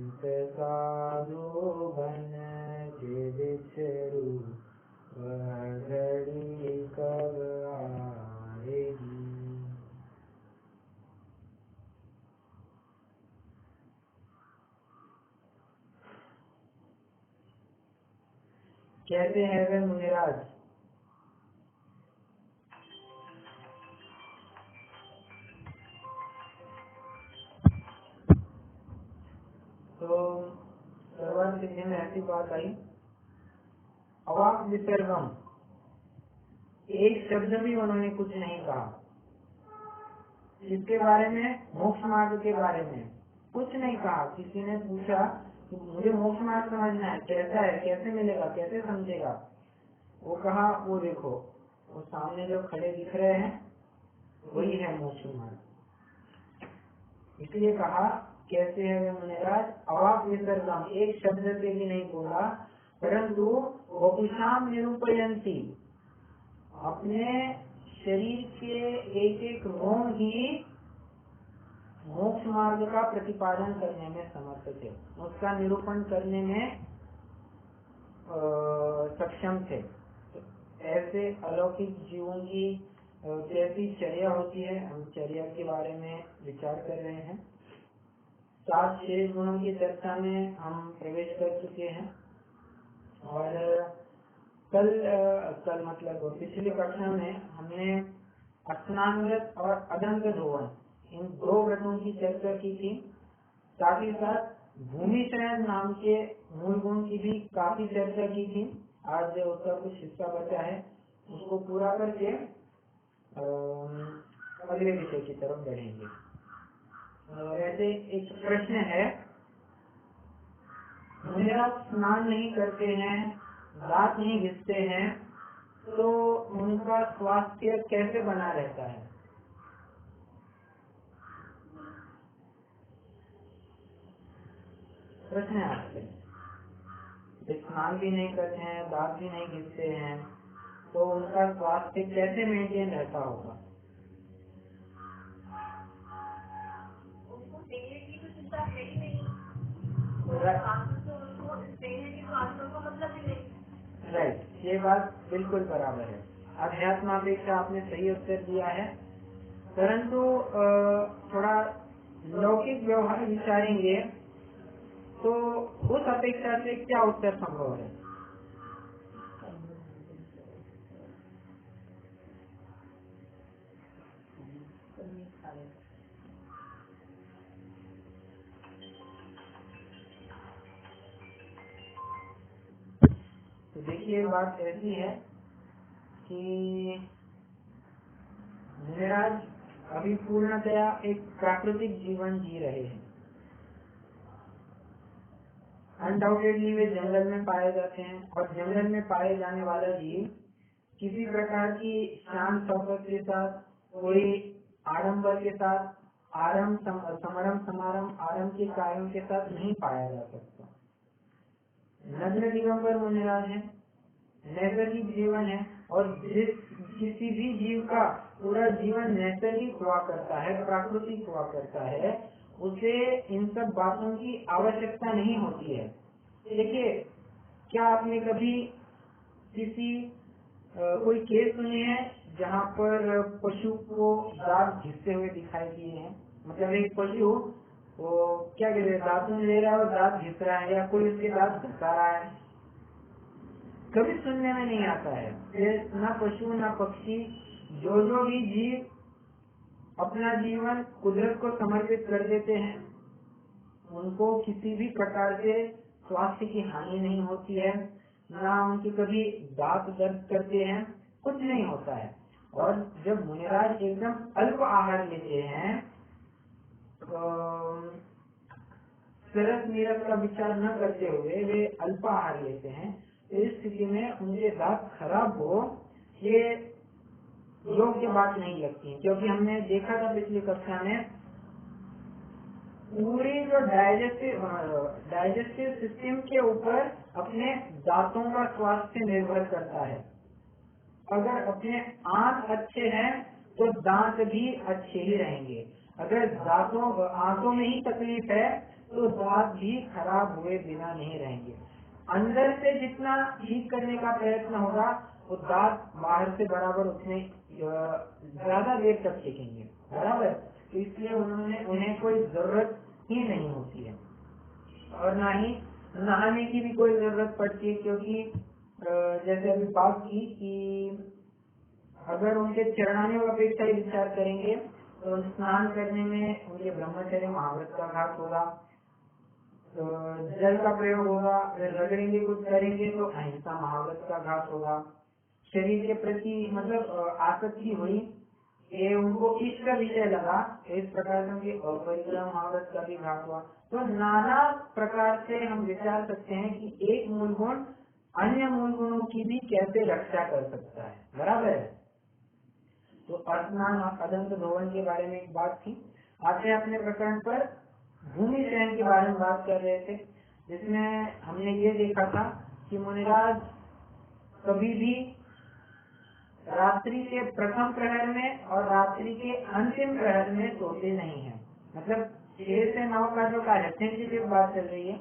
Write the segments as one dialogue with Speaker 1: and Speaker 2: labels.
Speaker 1: संत साधु बन के बिछड़ू, वह घड़ी कब आएगी। कहते हैं वे मुनिराज, तो सर्वाधिक में ऐसी बात आई, अवाक विसर्गम, एक शब्द भी उन्होंने कुछ नहीं कहा। इसके बारे में, मोक्ष मार्ग के बारे में कुछ नहीं कहा। किसी ने पूछा कि मुझे मोक्ष मार्ग समझना है, कैसा है, कैसे मिलेगा, कैसे समझेगा? वो कहा, वो देखो, वो सामने जो खड़े दिख रहे हैं वही है मोक्ष मार्ग। इसलिए कहा, कैसे है वे मुनिराज, अवाक विसर्गम, एक शब्द से भी नहीं बोला, परंतु वपुषाम निरूपयन्ति, अपने शरीर के एक एक रोम ही मोक्ष मार्ग का प्रतिपादन करने में समर्थ थे, उसका निरूपण करने में सक्षम थे। तो ऐसे अलौकिक जीवों की कैसी चर्या होती है, हम चर्या के बारे में विचार कर रहे हैं। 7 शेष गुणों की चर्चा में हम प्रवेश कर चुके हैं और कल मतलब पिछली कक्षा में हमने स्नानव्रत और अदंग धोवन, इन 2 व्रतों की चर्चा की थी। साथ ही साथ भूमि शयन नाम के मूल गुण की भी काफी चर्चा की थी। आज उसका कुछ हिस्सा बचा है, उसको पूरा करके अगले विषय की तरफ बढ़ेंगे। वैसे एक प्रश्न है, मुनिराज स्नान नहीं करते हैं, दांत नहीं घिसते हैं, तो उनका स्वास्थ्य कैसे बना रहता है? प्रश्न है आपसे। स्नान भी नहीं करते हैं, दांत भी नहीं घिसते हैं, तो उनका स्वास्थ्य कैसे मेंटेन रहता होगा?
Speaker 2: उनको देने की तो चिंता है ही नहीं, तो मतलब ही नहीं।
Speaker 1: राइट, ये बात बिल्कुल बराबर है। अध्यात्मापेक्षा आपने सही उत्तर दिया है, परंतु थोड़ा लौकिक व्यवहार विचारेंगे तो उस अपेक्षा से क्या उत्तर संभव है? तो देखिए, बात ऐसी है कि मुनिराज अभी पूर्णतया एक प्राकृतिक जीवन जी रहे हैं। अनडाउटेडली वे जंगल में पाए जाते हैं और जंगल में पाए जाने वाला जीव किसी प्रकार की शांत शौकत के साथ, कोई आडंबर के साथ, समारंभ आरंभ के कार्यों के साथ नहीं पाया जा सकता। नग्न दिगंबर मुनिराज है, नैसर्गिक जीवन है, और जिस किसी भी जीव का पूरा जीवन नैसर्गिक हुआ करता है, प्राकृतिक हुआ करता है, उसे इन सब बातों की आवश्यकता नहीं होती है। देखिए, क्या आपने कभी किसी कोई केस सुने हैं जहाँ पर पशु को दांत घिसते हुए दिखाई दिए हैं? मतलब एक पशु वो क्या कहते हैं, दांतों ले रहा है और दांत घिस रहा है, या कोई उसके दांत घिसा रहा है, कभी सुनने में नहीं आता है। ये न पशु न पक्षी, जो भी जीव अपना जीवन कुदरत को समर्पित कर देते हैं, उनको किसी भी प्रकार से स्वास्थ्य की हानि नहीं होती है, ना उनके कभी दांत दर्द करते हैं, कुछ नहीं होता है। और जब मुनिराज एकदम अल्प आहार लेते हैं, सरस नीरस का विचार न करते हुए वे अल्प आहार लेते हैं, तो इस स्थिति में उनके दांत खराब हो, ये योग्य बात नहीं लगती है। क्योंकि हमने देखा था पिछली कक्षा में, पूरी जो डाइजेस्टिव सिस्टम के ऊपर अपने दांतों का स्वास्थ्य निर्भर करता है। अगर अपने आंत अच्छे हैं तो दांत भी अच्छे ही रहेंगे। अगर आंतों में ही तकलीफ है तो दांत भी खराब हुए बिना नहीं रहेंगे। अंदर से जितना ठीक करने का प्रयत्न होगा वो दांत बाहर से बराबर उतने ज्यादा देर तक टिकेंगे, बराबर। तो इसलिए उन्हें कोई जरूरत ही नहीं होती है और ना ही नहाने की भी कोई जरूरत पड़ती है, क्योंकि जैसे अभी बात की कि अगर उनके चरणाने अपेक्षा ही विचार करेंगे तो स्नान करने में उनके ब्रह्मचर्य महाव्रत का घात होगा, तो जल का प्रयोग होगा, अगर रगड़ेंगे कुछ करेंगे तो अहिंसा महाव्रत का घात होगा। शरीर के प्रति मतलब आसक्ति हुई, ये उनको इष्ट विषय लगा, इस प्रकार से उनके अपरिग्रह महाव्रत का भी घात हुआ। तो नाना प्रकार से हम विचार सकते हैं कि एक मूल गुण अन्य मूल गुणों की भी कैसे रक्षा कर सकता है, बराबर है। तो स्नान अदंत धोवन के बारे में एक बात थी। आते अपने प्रकरण पर भूमि शयन के बारे में बात कर रहे थे, जिसमें हमने ये देखा था कि मुनिराज कभी भी रात्रि के प्रथम प्रहर में और रात्रि के अंतिम प्रहर में सोते नहीं हैं। मतलब 6 से 9 का जो काल है, सेंसिटिव बात चल रही है,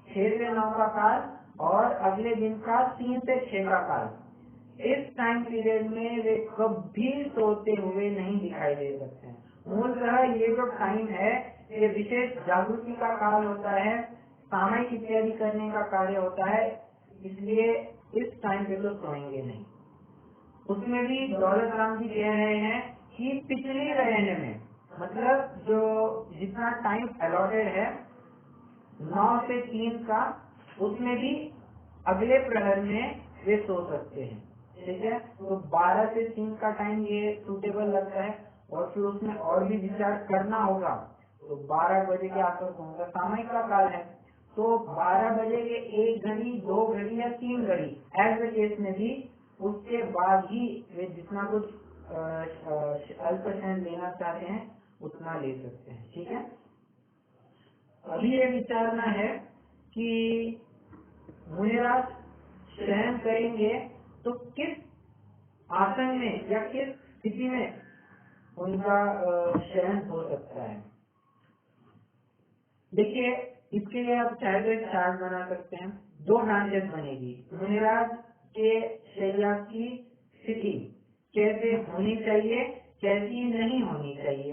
Speaker 1: 6 से 9 का काल और अगले दिन का 3 से 6 का काल, इस टाइम पीरियड में वे कभी सोते हुए नहीं दिखाई दे सकते हैं। मूलतः ये जो टाइम है ये विशेष जागृति का काल होता है, सामयिक इत्यादि करने का कार्य होता है, इसलिए इस टाइम पे तो सोएंगे नहीं। उसमें भी दौलत राम जी कह रहे हैं कि पिछली रहने में मतलब जो जितना टाइम अलॉटेड है 9 से 3 का, उसमें भी अगले प्रहर में वे सो सकते हैं, ठीक है। तो 12 से 3 का टाइम ये सूटेबल लगता है और फिर उसमें और भी विचार करना होगा तो 12 बजे के आसपास होगा, सामयिक का काल है। तो 12 बजे के 1 घड़ी 2 घड़ी या 3 घड़ी एज द केस में भी, उसके बाद ही वे जितना कुछ अल्प शयन लेना चाहते हैं उतना ले सकते हैं, ठीक है। अभी ये विचारना है कि मुनिराज शयन करेंगे तो किस आसन में या किस स्थिति में उनका शयन हो सकता है। देखिए इसके लिए आप चाहे तो चार्ट बना सकते हैं, 2 ब्रांचेस बनेगी। मुनिराज के शैया की स्थिति कैसे होनी चाहिए, कैसी नहीं होनी चाहिए।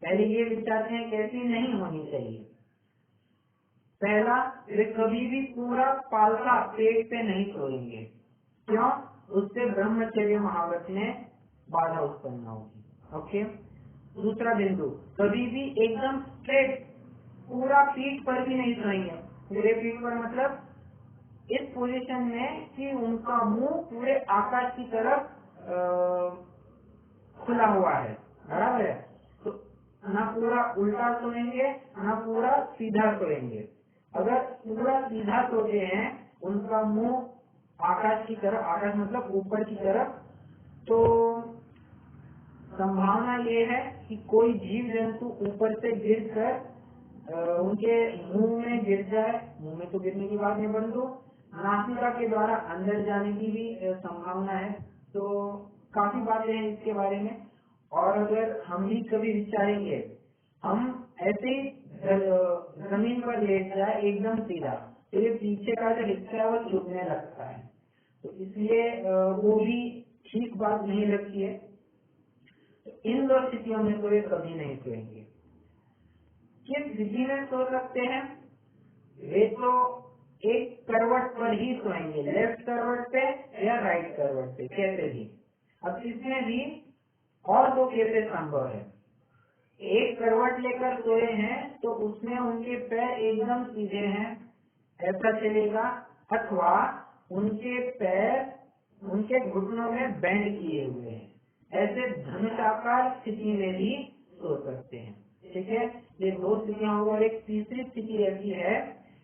Speaker 1: पहले ये विचारते हैं कैसी नहीं होनी चाहिए। पहला, वे कभी भी पूरा पालका पेट पे नहीं सोएंगे, क्यों? उससे ब्रह्मचर्य महाव्रत में बाधा उत्पन्न होगी, ओके। दूसरा बिंदु, कभी भी एकदम स्ट्रेट पूरा पीठ पर भी नहीं सोएंगे। पूरे पीठ पर मतलब इस पोजीशन में कि उनका मुंह पूरे आकाश की तरफ खुला हुआ है, बराबर है। तो ना पूरा उल्टा सोएंगे ना पूरा सीधा सोएंगे। अगर पूरा सीधा सोते हैं, उनका मुंह आकाश की तरफ, आकाश मतलब ऊपर की तरफ, तो संभावना ये है कि कोई जीव जंतु ऊपर से गिरकर उनके मुंह में गिर जाए। मुंह में तो गिरने की बात नहीं, परंतु नासिका के द्वारा अंदर जाने की भी संभावना है। तो काफी बातें हैं इसके बारे में। और अगर हम भी कभी विचारेंगे हम ऐसे जमीन पर लेट जाए एकदम सीधा, तो ये पीछे का जो हिस्सा है वो चुभने लगता है, तो इसलिए वो भी ठीक बात नहीं लगती है। तो इन 2 स्थितियों में तो ये कभी नहीं सोएंगे। किस स्थिति में सो सकते हैं? वे तो एक करवट पर ही सोएंगे, लेफ्ट करवट पे या राइट करवट पे, कैसे भी। अब इसमें भी और 2 केसेस संभव है। एक करवट लेकर सोए हैं तो उसमें उनके पैर एकदम सीधे हैं, ऐसा चलेगा, अथवा उनके पैर उनके घुटनों में बेंड किए हुए हैं, ऐसे धनुषाकार स्थिति में भी सो सकते हैं, ठीक है। ये 2 स्थितियां होंगी। और एक तीसरी स्थिति ऐसी है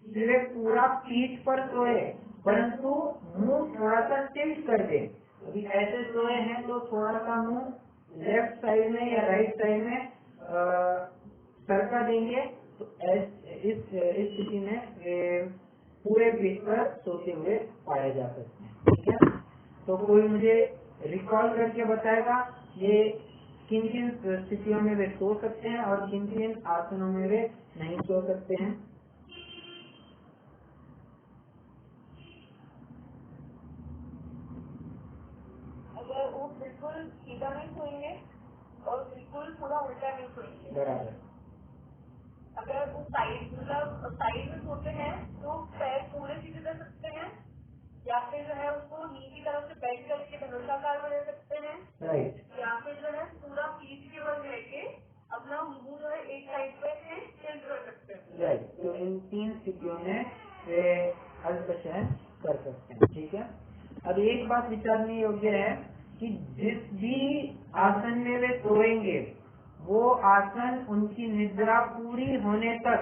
Speaker 1: कि वे पूरा पीठ पर सोए परंतु मुंह थोड़ा सा टिल्ट कर दे। अभी ऐसे सोए हैं तो थोड़ा सा मुंह लेफ्ट साइड में या राइट साइड में सरका देंगे, तो इस स्थिति में पूरे पीठ पर सोते हुए पाए जा सकते हैं, ठीक है। तो कोई मुझे रिकॉल करके बताएगा ये किन किन स्थितियों में वे सो सकते हैं और किन किन आसनों में वे नहीं सो सकते हैं।
Speaker 2: अगर वो बिल्कुल सीधा नहीं सोएंगे और बिल्कुल पूरा उल्टा नहीं सोएंगे।
Speaker 1: बराबर।
Speaker 2: अगर वो साइड मतलब साइड में सोते हैं तो पैर पूरे सीधे कर सकते हैं, या फिर जो है उसको नीचे तरफ से बैठ करके धनुषाकार में रह सकते हैं,
Speaker 1: राइट।
Speaker 2: या फिर जो है पूरा पीठ के बल लेके अपना मुंह जो है एक साइड पे से टिल्ट कर सकते हैं।
Speaker 1: राइट। तो इन 3 स्थितियों में वे अल्पशयन कर सकते हैं। ठीक है। अब एक बात विचारने योग्य है कि जिस भी आसन में वे सोएंगे वो आसन उनकी निद्रा पूरी होने तक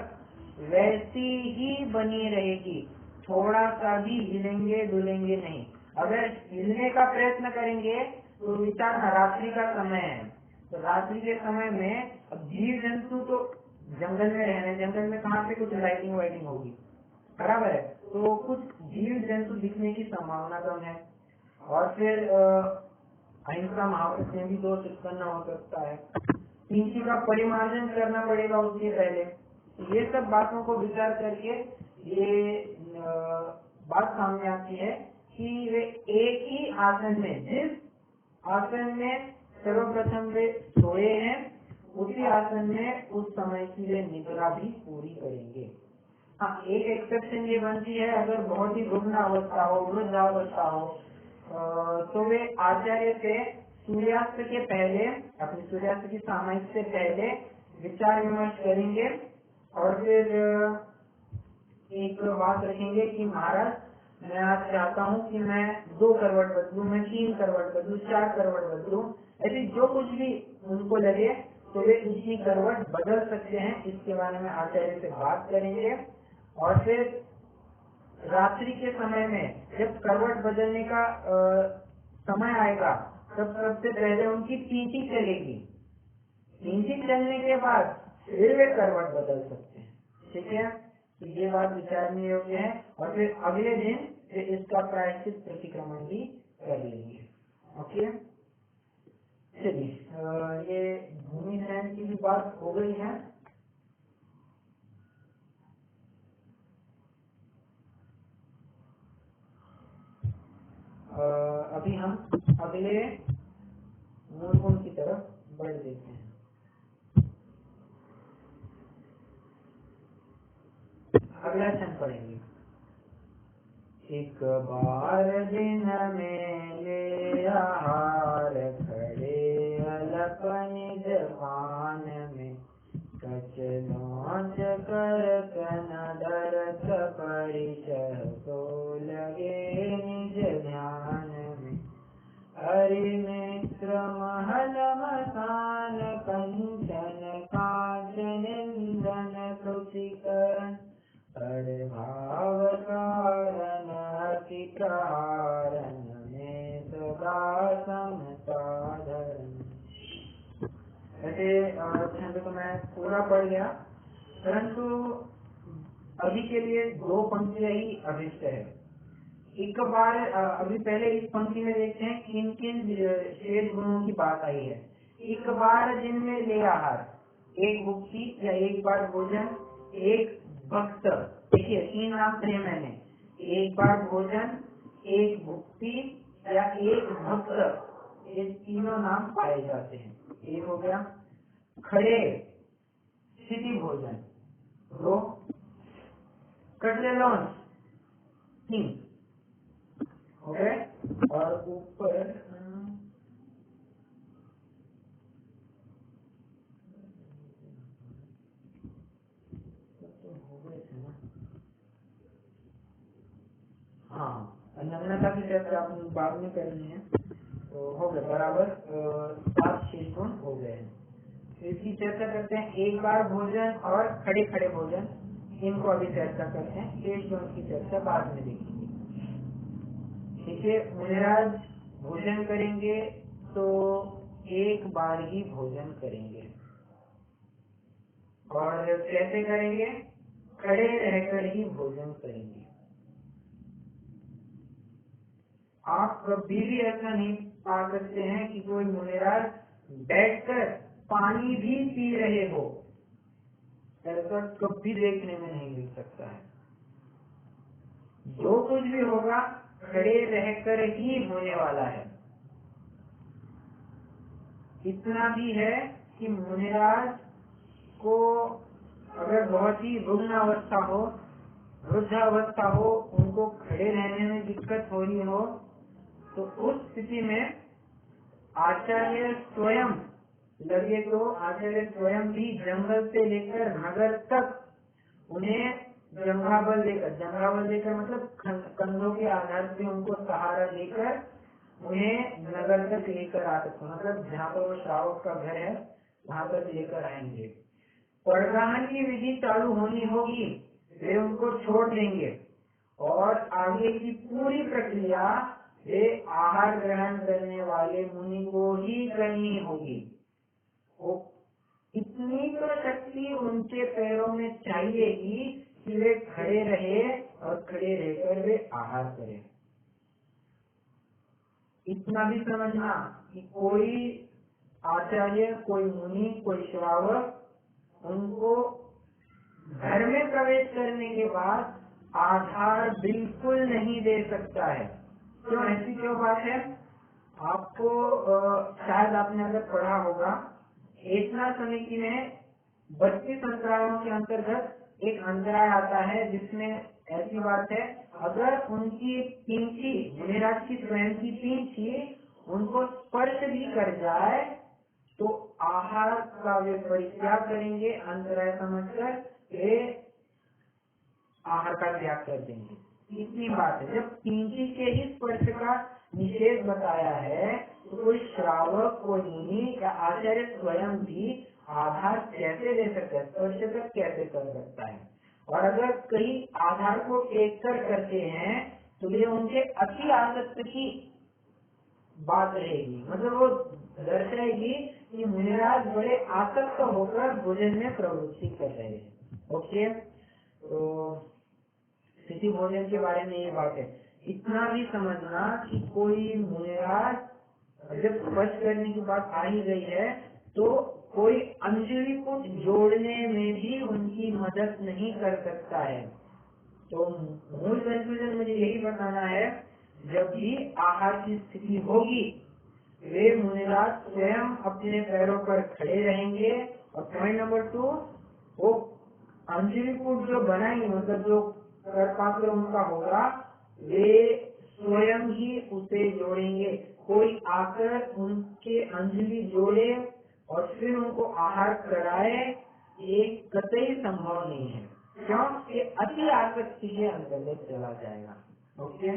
Speaker 1: वैसी ही बनी रहेगी, थोड़ा सा भी हिलेंगे डुलेंगे नहीं। अगर हिलने का प्रयत्न करेंगे तो विचार रात्रि का समय है, तो रात्रि के समय में अब जीव जंतु तो जंगल में रहने, जंगल में कहाँ पे कुछ लाइटिंग वाइटिंग होगी, बराबर है, तो कुछ जीव जंतु दिखने की संभावना कम है। और फिर अहिंसा महाव्रत में भी दोष उत्पन्न हो सकता है, किसी का परिमार्जन करना पड़ेगा उसके पहले। ये सब बातों को विचार करके ये बात सामने आती है कि वे एक ही आसन में, जिस आसन में सर्वप्रथम वे सोए हैं उसी आसन में उस समय की वे निद्रा भी पूरी करेंगे। हाँ, एक एक्सेप्शन ये बनती है, अगर बहुत ही रुग्ण अवस्था हो, वृद्धावस्था हो, तो वे आचार्य से सूर्यास्त के पहले, अपनी सूर्यास्त की सामयिक से पहले विचार विमर्श करेंगे और फिर एक बात रखेंगे कि महाराज मैं आज चाहता हूँ कि मैं 2 करवट बदलूं, मैं 3 करवट बदलूं, 4 करवट बदलूं, ऐसे जो कुछ भी उनको लगे तो वे उतनी करवट बदल सकते हैं। इसके बारे में आचार्य से बात करेंगे और फिर रात्रि के समय में जब करवट बदलने का समय आएगा तब सबसे पहले उनकी पीठी चलेगी, पीठी चलने के बाद फिर वे करवट बदल सकते हैं। ठीक है, तो ये बात विचारनीय योग्य है। और फिर अगले दिन वे इसका प्रायश्चित प्रतिक्रमण भी कर लेंगे। ओके, चलिए ये भूमि शयन की भी बात हो गई है। अभी हम अगले मूलगुण की तरफ बढ़ देते हैं। अगला छंद पढ़ेंगे। एक बार दिन में ले आहार खड़े अलपन जवान में, कच नोच कर कन डरत परिचय तो लगे निज ध्यान में। हरि मित्र महल मसान कंचन कांचन इंधन तुषिकरण, भाव कारण अति प्रहारन में सदा समसाधरण। ऐसे छंद तो मैं पूरा पढ़ गया, परंतु अभी के लिए 2 पंक्तियां ही अभिष्ट है। एक बार अभी पहले इस पंक्ति में देखते हैं किन किन शेष गुणों की बात आई है। एक बार दिन में ले आहार, एक भुक्ति या एक बार भोजन, एक भक्त। देखिए 3 नाम कहे मैंने, एक बार भोजन, एक भुक्ति या एक भक्त, ये तीनों नाम पाए जाते हैं। एक हो गया। खड़े स्थिति भोजन 2, कटले लॉन्च 3 हो गए। और ऊपर तो हो गए थे ना, हाँ नम्रता की चर्चा आपने बाद में करनी है, तो हो गए बराबर 7-6 गुण हो गए हैं। इसकी चर्चा करते हैं। एक बार भोजन और खड़े खड़े भोजन, इनको अभी चर्चा करते हैं, शेष गुण की चर्चा बाद में देखेंगे। देखिए मुनिराज भोजन करेंगे तो एक बार ही भोजन करेंगे, और कैसे करेंगे? खड़े रहकर ही भोजन करेंगे। आप कभी भी ऐसा नहीं पा सकते हैं कि कोई मुनिराज बैठकर पानी भी पी रहे हो, ऐसा कभी देखने में नहीं मिल सकता है। जो कुछ भी होगा खड़े रहकर ही होने वाला है। इतना भी है कि मुनिराज को अगर बहुत ही रुग्ण अवस्था हो, वृद्धावस्था हो, उनको खड़े रहने में दिक्कत हो रही हो, तो उस स्थिति में आचार्य स्वयं लगे तो आचार्य स्वयं भी जंगल से लेकर नगर तक उन्हें जंघाबल देकर मतलब कंधों के आधार से उनको सहारा देकर उन्हें नगर तक लेकर आ सकते, मतलब जहाँ पर वो श्रावक का घर है वहाँ तक लेकर आएंगे। परगाहन की विधि चालू होनी होगी, वे उनको छोड़ देंगे और आगे की पूरी प्रक्रिया वे आहार ग्रहण करने वाले मुनि को ही करनी होगी। इतनी तो शक्ति उनके पैरों में चाहिएगी कि वे खड़े रहे और खड़े रहकर वे आहार करें। इतना भी समझना कि कोई आचार्य, कोई मुनि, कोई श्रावक उनको घर में प्रवेश करने के बाद आधार बिल्कुल नहीं दे सकता है। क्यों, ऐसी क्यों बात है? आपको शायद आपने अगर पढ़ा होगा, एकनाथ समिति में 32 अंतरायों के अंतर्गत एक अंतराय आता है जिसमें ऐसी बात है, अगर उनकी पींछी, मुनिराज की स्वयं की पींछी उनको स्पर्श भी कर जाए तो आहार का वे परित्याग करेंगे, अंतराय समझकर वे आहार का त्याग कर देंगे। इतनी बात है। जब पींछी के ही स्पर्श का निषेध बताया है तो कोई श्रावक, कोई मुनि या आचार्य स्वयं भी आधार कैसे दे सकता है, स्पर्श तक कैसे कर सकता है? और अगर कहीं आधार को टेक कर करते हैं तो ये उनके अति आसक्त की बात रहेगी, मतलब वो दर्शाएगी कि मुनिराज बड़े आसक्त होकर भोजन में प्रवृत्ति कर रहे हैं। ओके, तो स्थिति भोजन के बारे में ये बात है। इतना भी समझना कि कोई मुनिराज जब स्पर्श करने की बात आ ही गई है तो कोई अंजलि को जोड़ने में भी उनकी मदद नहीं कर सकता है। तो मूल कंक्लूजन मुझे यही बताना है, जब भी आहार की स्थिति होगी वे मुनिराज स्वयं अपने पैरों पर खड़े रहेंगे। और पॉइंट नंबर 2, वो अंजलि कूट जो बनाएंगे, मतलब जो कर पात्र उनका होगा, वे स्वयं ही उसे जोड़ेंगे। कोई आकर उनके अंजलि जोड़े और फिर उनको आहार कराए, ये कतई संभव नहीं है। क्यों? ये अति आसक्ति के अंतर्गत चला जाएगा। ओके,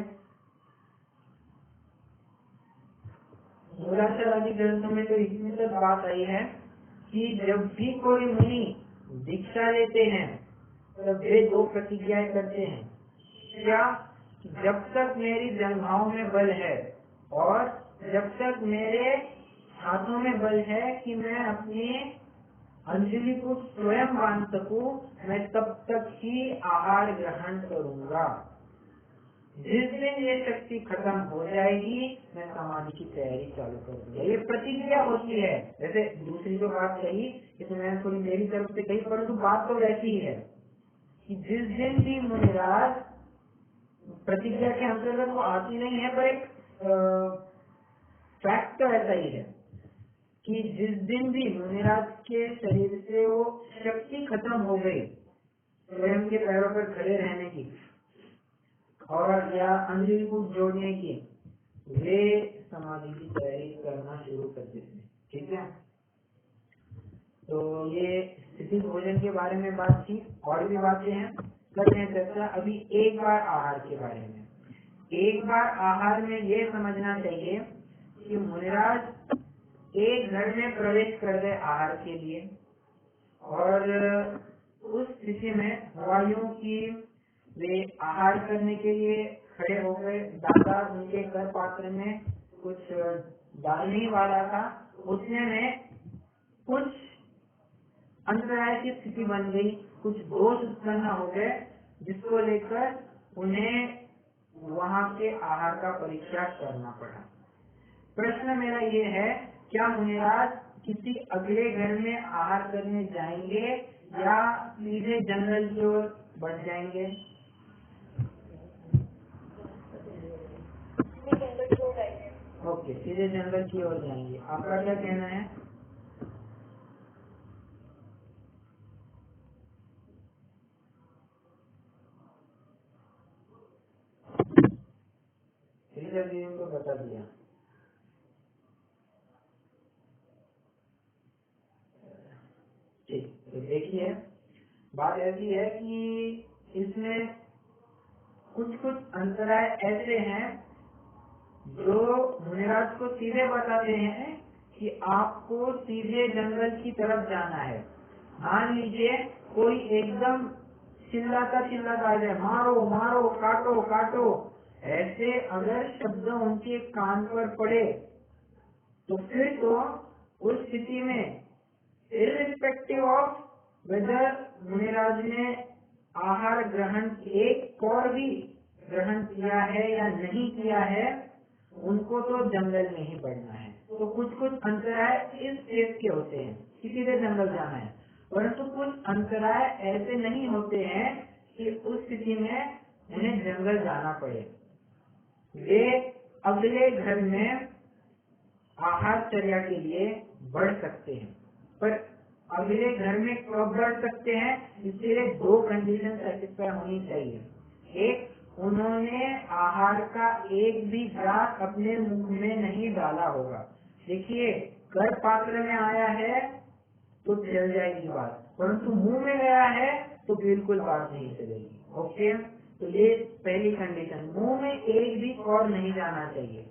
Speaker 1: मूलाक्षर आदि ग्रंथों में तो इतनी तक बात आई है कि जब भी कोई मुनि दीक्षा लेते हैं तब वे 2 प्रतिज्ञाएं करते हैं। क्या? जब तक मेरी जंघाओं में बल है और जब तक मेरे हाथों में बल है कि मैं अपनी अंजलि को स्वयं बांध सकूं, मैं तब तक ही आहार ग्रहण करूंगा। जिस दिन ये शक्ति खत्म हो जाएगी मैं समाधि की तैयारी चालू कर दूंगा। ये प्रतिक्रिया होती है। जैसे दूसरी जो बात कही, इसमें मैंने थोड़ी मेरी तरफ से कही, परंतु बात तो वैसी ही है कि जिस दिन भी मुनिराज, प्रतिज्ञा के अंतर्गत वो आती नहीं है, पर एक फैक्ट तो ऐसा ही है कि जिस दिन भी मुनिराज के शरीर से वो शक्ति खत्म हो गई स्वयं के पैरों पर खड़े रहने की और या अंजलि को जोड़ने की, वे समाधि की तैयारी करना शुरू कर देते हैं। ठीक है, तो ये स्थिति भोजन के बारे में बात थी। और भी बातें हैं, करते हैं चर्चा। अभी एक बार आहार के बारे में। एक बार आहार में ये समझना चाहिए कि मुनिराज एक घर में प्रवेश कर गए आहार के लिए और उस स्थिति में वायुओं की वे आहार करने के लिए खड़े हो गए। दादा उनके कर पात्र में कुछ डालने वाला था, उतने में कुछ अंतराय की स्थिति बन गई, कुछ दोष उत्पन्न हो गए, जिसको लेकर उन्हें वहां के आहार का परित्याग करना पड़ा। प्रश्न मेरा ये है, क्या मुनिराज किसी अगले घर में आहार करने जाएंगे या सीधे जंगल की ओर बढ़ जाएंगे? ओके, सीधे जंगल की ओर जाएंगे। आपका क्या कहना है? जी को बता दिया। ठीक, तो देखिए बात ऐसी है कि इसमें कुछ अंतराय ऐसे हैं जो मुनिराज को सीधे बताते हैं कि आपको सीधे जंगल की तरफ जाना है। मान लीजिए कोई एकदम चिल्लाता आ जाए, मारो मारो, काटो काटो, ऐसे अगर शब्द उनके कान पर पड़े तो फिर तो उस स्थिति में इर्रिस्पेक्टिव ऑफ वेदर मुनिराज ने आहार ग्रहण एक और भी ग्रहण किया है या नहीं किया है, उनको तो जंगल में ही बढ़ना है। तो कुछ अंतराय इस केस के होते हैं, किसी से जंगल जाना है, परंतु कुछ अंतराय ऐसे नहीं होते हैं कि उस स्थिति में उन्हें जंगल जाना पड़े। वे अगले घर में आहारचर्या के लिए बढ़ सकते हैं, पर अगले घर में कब बढ़ सकते हैं, इसलिए दो कंडीशन सेटिस्फाई होनी चाहिए। एक, उन्होंने आहार का एक भी ग्रास अपने मुख में नहीं डाला होगा। देखिए कर पात्र में आया है तो चल जाएगी बात, परंतु मुंह में गया है तो बिल्कुल बात नहीं चलेगी। ओके, तो ये पहली कंडीशन, मुंह में एक भी और नहीं जाना चाहिए।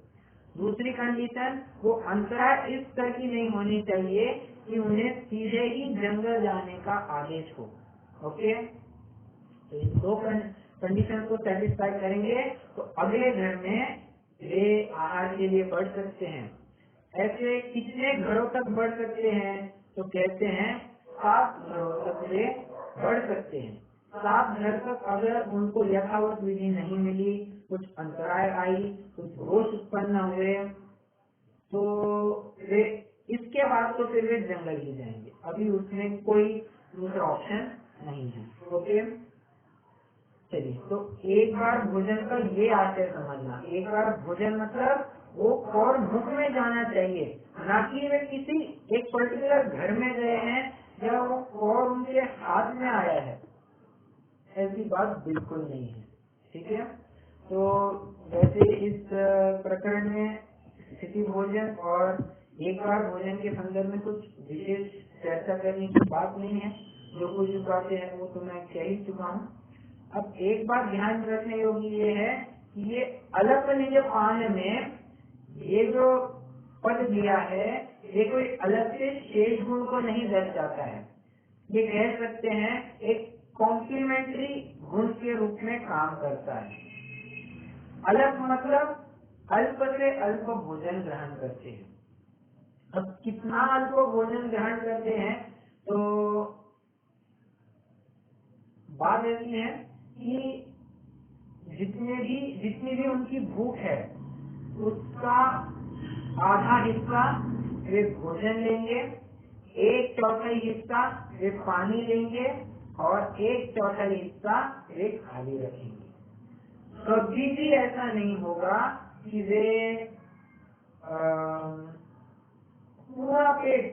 Speaker 1: दूसरी कंडीशन, वो अंतराय इस तरह की नहीं होनी चाहिए कि उन्हें सीधे ही जंगल जाने का आदेश हो। ओके, तो इन दो कंडीशन को सेटिस्फाई करेंगे तो अगले घर में वे आहार के लिए बढ़ सकते हैं। ऐसे कितने घरों तक बढ़ सकते हैं? तो कहते हैं 7 घरों तक वे बढ़ सकते हैं। 7 घर तक अगर उनको यथावत विधि नहीं मिली, कुछ अंतराय आई, कुछ दोष उत्पन्न हुए, तो वे इसके बाद तो फिर वे जंगल ही जाएंगे। अभी उसमें कोई दूसरा ऑप्शन नहीं है। ओके, चलिए, तो एक बार भोजन का ये आशय समझना। एक बार भोजन मतलब वो और मुख में जाना चाहिए, ना कि वे किसी एक पर्टिकुलर घर में गए हैं या वो और उनके हाथ में आया है, ऐसी बात बिल्कुल नहीं है। ठीक है, तो वैसे इस प्रकरण में स्थिति भोजन और एक बार भोजन के संदर्भ में कुछ विशेष चर्चा करने की बात नहीं है। जो कुछ बातें हैं वो तो मैं कह ही चुका हूँ। अब एक बात ध्यान रखने योग्य ये है कि ये अलग निज पान में ये जो पद दिया है, ये कोई अलग से शेष गुण को नहीं दर्शाता है। ये कह सकते हैं एक कॉम्प्लीमेंट्री गुण के रूप में काम करता है। अलग मतलब अल्प से अल्प भोजन ग्रहण करते हैं। अब कितना अल्प भोजन ग्रहण करते हैं, तो बात ऐसी है कि जितनी भी उनकी भूख है उसका आधा हिस्सा वे भोजन लेंगे, 1/4 हिस्सा वे पानी लेंगे और 1/4 हिस्सा वे खाली रखेंगे। कभी भी ऐसा नहीं होगा कि वे पूरा पेट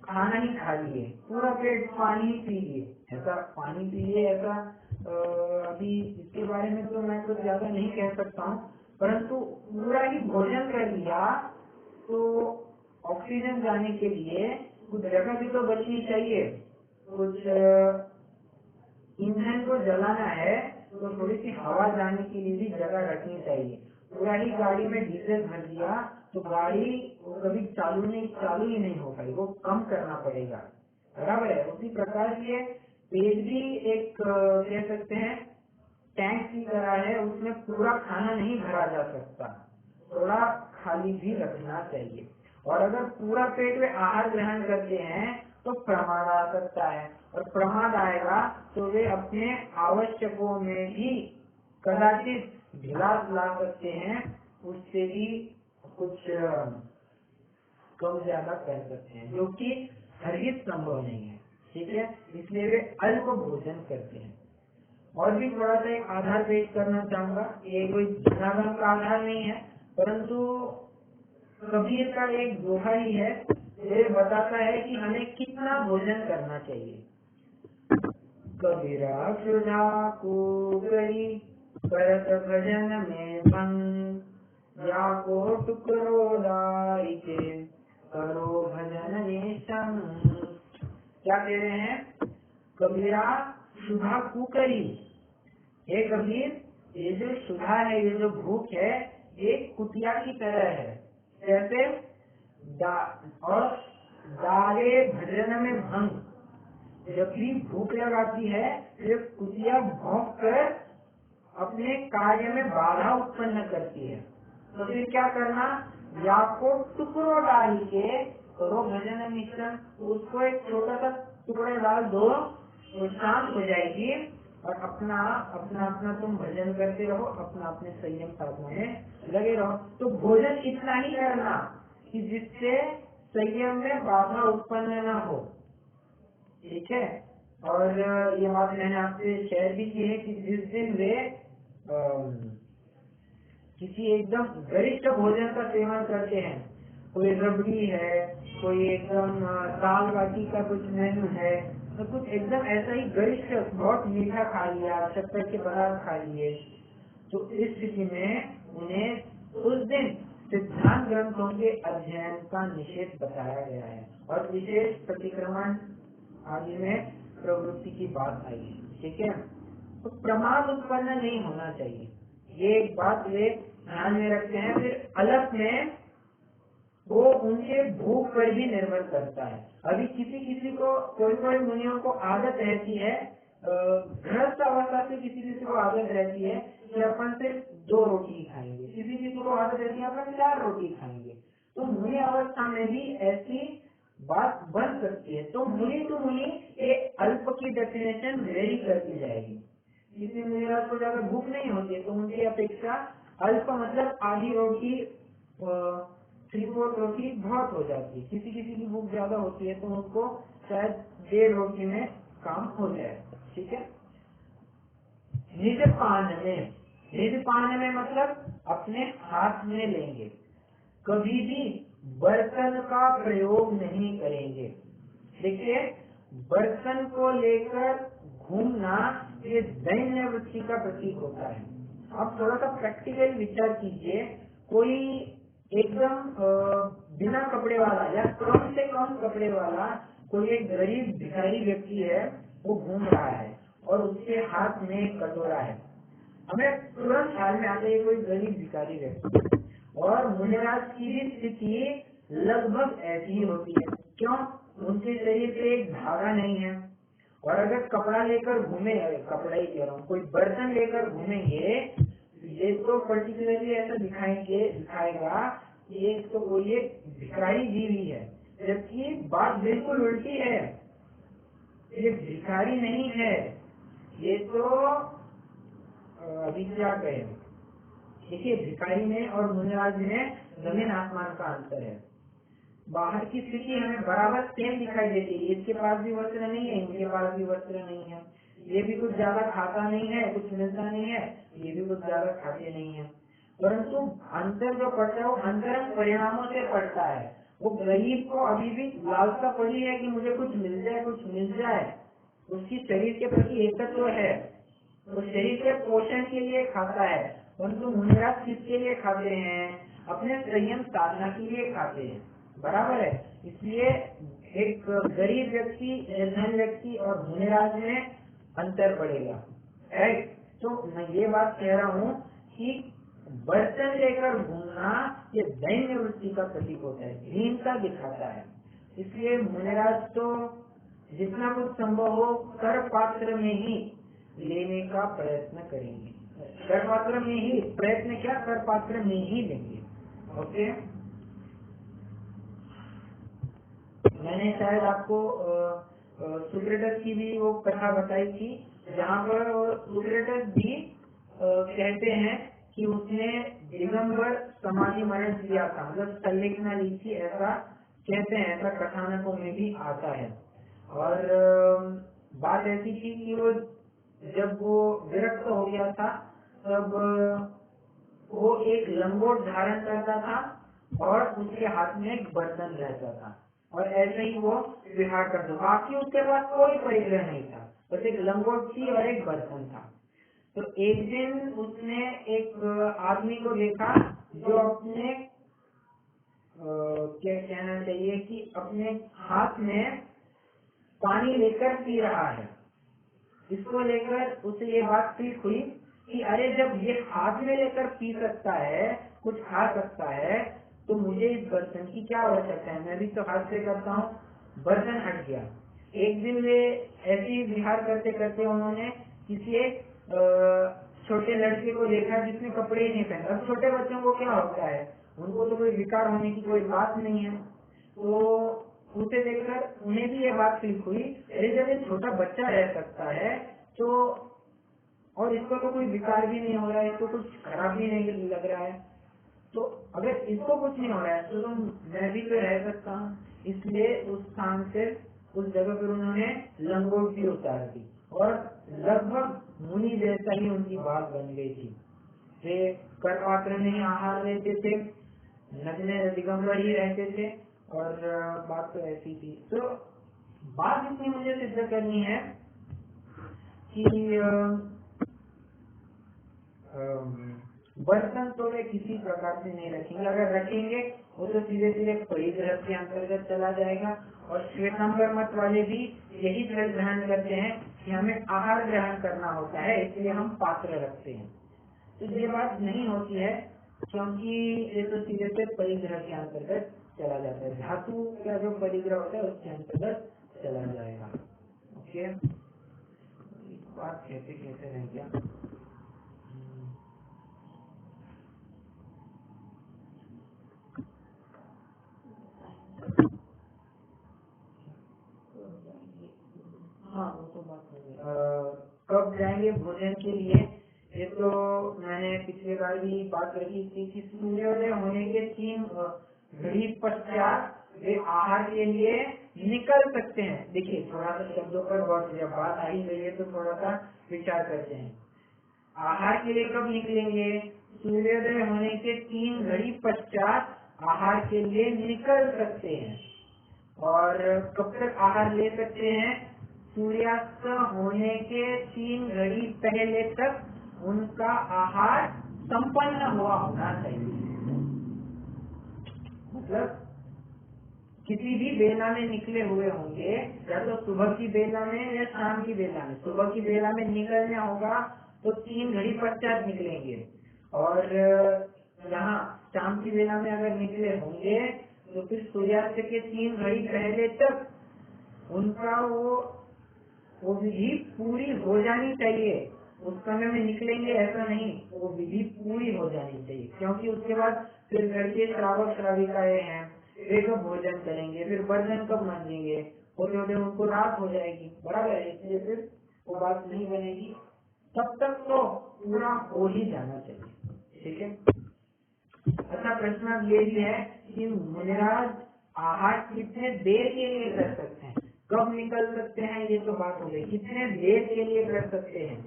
Speaker 1: खाना ही खा लिए, पूरा पेट पानी ही पी लिए। ऐसा पानी पिए ऐसा अभी इसके बारे में तो मैं कुछ ज्यादा नहीं कह सकता हूँ, परंतु पूरा ही भोजन कर लिया तो ऑक्सीजन जाने के लिए कुछ जगह भी तो बचनी चाहिए। कुछ ईंधन को जलाना है तो थोड़ी सी हवा जाने के लिए भी जगह रखनी चाहिए। पूरा ही गाड़ी में डीजल भर दिया तो गाड़ी कभी चालू ही नहीं हो पाई, वो कम करना पड़ेगा। बराबर है। उसी प्रकार से पेट भी एक कह सकते हैं टैंक की तरह है, उसमें पूरा खाना नहीं भरा जा सकता, थोड़ा खाली भी रखना चाहिए। और अगर पूरा पेट में आहार ग्रहण करते हैं तो प्रमाद आ सकता है, और प्रमाद आएगा तो वे अपने आवश्यकों में भी कदाचित ढिलास ला सकते हैं, उससे भी कुछ कम ज्यादा कर सकते हैं, जो कि हरगिज संभव नहीं है। ठीक है, इसलिए वे अल्प भोजन करते हैं। और भी थोड़ा सा एक आधार पेश करना चाहूंगा। ये कोई धनागम का आधार नहीं है, परंतु कबीर का एक दोहा ही है, ये बताता है कि हमें कितना भोजन करना चाहिए। कबीरा सुधा को करी करत भजन में भंग, या को टुकड़ो लाई के करो भजन में संग। क्या कह रहे हैं? कबीरा सुधा कुकरी, हे कबीर, ये जो सुधा है, ये जो भूख है, ये कुतिया की तरह है। जैसे और दारे भजन में भंग, जब भी भूख लगाती है ये कुतिया भौंक कर अपने कार्य में बाधा उत्पन्न करती है। तो फिर क्या करना? या को टुकड़ों डाल के करो भजन मिश्रण, उसको एक छोटा सा टुकड़ा डाल दो तो शांत हो जाएगी, और अपना अपना अपना तुम भजन करते रहो, अपना अपने संयम साधना में लगे रहो। तो भोजन इतना ही करना कि जिससे संयम में बाधा उत्पन्न न हो। ठीक है, और ये बात मैंने आपसे शेयर भी की है कि जिस दिन वे किसी एकदम गरिष्ठ भोजन का सेवन करते हैं, कोई रबड़ी है, कोई एकदम दाल बाटी का कुछ मेन्यू है, तो कुछ एकदम ऐसा ही गरिष्ठ बहुत मीठा खा लिया, शक्कर के पदार्थ खा लिए, तो इस स्थिति में उन्हें उस दिन सिद्धांत ग्रंथों के अध्ययन का निषेध बताया गया है, और विशेष प्रतिक्रमण आदि में प्रवृत्ति की बात आई है। ठीक है, तो प्रमाद उत्पन्न नहीं होना चाहिए, ये एक बात वे ध्यान में रखते हैं। फिर अलग में वो उनके भूख पर भी निर्भर करता है। अभी किसी किसी को, कोई मुनियों को आदत रहती है, गृहस्थ अवस्था से किसी किसी को आदत रहती है कि अपन सिर्फ 2 रोटी खाएंगे, किसी किसी को आदत रहती है अपन 4 रोटी खाएंगे। तो मुनि अवस्था में भी ऐसी बात बन सकती है। तो मुनि टू मुनि ये अल्प की डेफिनेशन वेरी करती जाएगी। किसी मुनिराज को ज्यादा भूख नहीं होती है तो उनकी अपेक्षा अल्प मतलब आधी रोटी, 3/4 रोटी बहुत हो जाती है। किसी किसी की भूख ज्यादा होती है तो उनको शायद 1.5 रोटी में काम हो जाए। ठीक है, निज पान में मतलब अपने हाथ में लेंगे, कभी भी बर्तन का प्रयोग नहीं करेंगे। देखिए, बर्तन को लेकर घूमना ये दैन्य वृत्ति का प्रतीक होता है। अब थोड़ा सा प्रैक्टिकल विचार कीजिए, कोई एकदम बिना कपड़े वाला या कम से कम कपड़े वाला कोई एक गरीब भिखारी व्यक्ति है, वो घूम रहा है और उसके हाथ में एक कटोरा है। हमें तुरंत ख्याल में आता है कोई गरीब भिखारी व्यक्ति, और मुनिराज की भी स्थिति लगभग ऐसी ही होती है। क्यों? उनके शरीर पे एक धागा नहीं है, और अगर कपड़ा लेकर घूमे, कपड़ा ही कह रहा हूँ, कोई बर्तन लेकर घूमेंगे, ये तो पर्टिकुलरली ऐसा दिखाएगा कि ये तो कोई एक भिखारी जीवी है, जबकि बात बिल्कुल उल्टी है। ये भिखारी नहीं है, ये तो अभी क्या कहें, देखिए भिखारी में और मुनिराज में जमीन आसमान का अंतर है। बाहर की स्थिति हमें बराबर सेम दिखाई देती है, इसके पास भी वस्त्र नहीं है, इनके पास भी वस्त्र नहीं है, ये भी कुछ ज्यादा खाता नहीं है, कुछ मिलता नहीं है, ये भी कुछ ज्यादा खाते नहीं है, परंतु अंतर जो पड़ता है वो अंतरंग परिणामों से पड़ता है। वो गरीब को अभी भी लालसा पड़ी है कि मुझे कुछ मिल जाए, कुछ मिल जाए, उसकी शरीर के प्रति एकत्व है, वो शरीर के पोषण के लिए खाता है। परंतु मुनिराज किसके लिए खाते हैं? अपने संयम साधना के लिए खाते हैं, बराबर है। इसलिए एक गरीब व्यक्ति, निर्धन व्यक्ति और मुनिराज में अंतर पड़ेगा, राइट। तो मैं ये बात कह रहा हूँ कि बर्तन लेकर घूमना ये दैन्य वृत्ति का प्रतीक होता है, दीनता दिखाता है। इसलिए मुनिराज तो जितना कुछ संभव हो कर पात्र में ही लेने का प्रयत्न करेंगे, कर पात्र में ही प्रयत्न, क्या कर पात्र में ही लेंगे। ओके, मैंने शायद आपको सुक्रेटस की भी वो कथा बताई थी, जहाँ पर सुक्रेटस भी कहते हैं कि उसने दिगंबर समाधि मरण किया था, मतलब संलिग्ना ली थी, ऐसा कहते हैं, ऐसा कथानकों में भी आता है। और बात ऐसी थी कि वो जब वो विरक्त हो गया था तब वो एक लंगोट धारण करता था और उसके हाथ में एक बर्तन रहता था और ऐसे ही वो विहार करता। बाकी उसके पास कोई परिग्रह नहीं था, बस एक लंगोट थी और एक बर्तन था। तो एक दिन उसने एक आदमी को देखा जो अपने क्या कहना चाहिए कि अपने हाथ में पानी लेकर पी रहा है। इसको लेकर उसे ये बात ठीक हुई कि अरे जब ये हाथ में लेकर पी सकता है, कुछ खा सकता है, तो मुझे इस बर्तन की क्या आवश्यकता है, मैं भी तो हाथ से करता हूँ। बर्तन हट गया। एक दिन वे ऐसे ही विहार करते करते उन्होंने किसी एक छोटे लड़के को देखा जिसने कपड़े ही नहीं पहने। अब छोटे बच्चों को क्या होता है, उनको तो कोई विकार होने की कोई बात नहीं है। तो उसे देखकर उन्हें भी ये बात क्लिक हुई, अरे जब एक छोटा बच्चा रह सकता है तो, और इसको तो कोई विकार भी नहीं हो रहा है, इसको कुछ खराब भी नहीं लग रहा है, तो अगर इसको कुछ नहीं हो रहा है तो मैं भी तो रह सकता हूँ। इसलिए उस स्थान से, उस जगह पर उन्होंने लंगोट भी उतार दी और लगभग मुनि जैसा ही उनकी बात बन गई थी। वे करपात्र में ही आहार लेते थे, नग्न दिगंबर ही रहते थे और बात तो ऐसी थी। तो बात इतनी मुझे सिद्ध करनी है कि बर्तन तो वे किसी प्रकार से नहीं रखेंगे। अगर रखेंगे वो तो सीधे सीधे परिग्रह के अंतर्गत चला जाएगा। और श्वेतांबर मत वाले भी यही ग्रहण करते हैं कि हमें आहार ग्रहण करना होता है, इसलिए हम पात्र रखते हैं। तो ये बात नहीं होती है, क्योंकि ये तो सीधे से परिग्रह के अंतर्गत चला जाता है। धातु का जो परिग्रह होता है उसके अंतर्गत चला जाएगा। ओके, बात कहते कहते रह गया। हाँ, वो तो बात हो गई। कब जाएंगे भोजन के लिए, ये तो मैंने पिछले बार भी बात रखी थी कि सूर्योदय होने के 3 घड़ी पश्चात वे आहार के लिए निकल सकते हैं। देखिए थोड़ा सा शब्दों पर बहुत, जब बात आई गई है तो थोड़ा सा विचार करते हैं। आहार के लिए कब निकलेंगे? सूर्योदय होने के 3 घड़ी पश्चात आहार के लिए निकल सकते हैं। और कब तक आहार ले सकते हैं? सूर्यास्त होने के 3 घड़ी पहले तक उनका आहार संपन्न हुआ होना चाहिए। मतलब किसी भी बेला में निकले हुए होंगे, या तो सुबह की बेला में या शाम की बेला में। सुबह की बेला में निकलना होगा तो 3 घड़ी पश्चात निकलेंगे, और यहाँ शाम की बेला में अगर निकले होंगे तो फिर सूर्यास्त के 3 घड़ी पहले तक उनका वो विधि पूरी हो जानी चाहिए। उस समय में निकलेंगे ऐसा नहीं, वो विधि पूरी हो जानी चाहिए। क्योंकि उसके बाद फिर घर के श्रावक श्राविकाएं हैं, वे कब भोजन करेंगे, फिर बर्तन कब मांजेंगे, होते होते उनको रात हो जाएगी, बराबर है। इसलिए फिर वो बात नहीं बनेगी। तब तक तो पूरा हो ही जाना चाहिए। ठीक है। अच्छा, प्रश्न अब ये भी है कि मुनिराज आहार कितने देर के लिए कर सकते हैं, कब निकल सकते हैं, ये तो बात हो गई। कितने देर के लिए कर सकते हैं,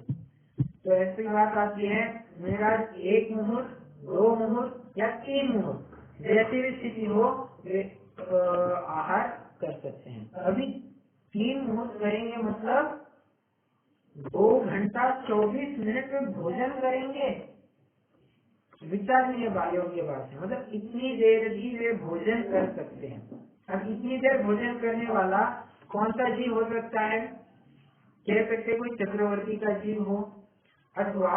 Speaker 1: तो ऐसी बात आती है मुनिराज 1 मुहूर्त, 2 मुहूर्त या 3 मुहूर्त, जैसी भी स्थिति हो वे आहार कर सकते हैं। अभी 3 मुहूर्त करेंगे मतलब 2 घंटा 24 मिनट में भोजन करेंगे। विचारणीय योग्य बात है। मतलब इतनी देर भी वे भोजन कर सकते हैं। अब इतनी देर भोजन करने वाला कौन सा जीव हो सकता है? कह सकते कोई चक्रवर्ती का जीव हो, अथवा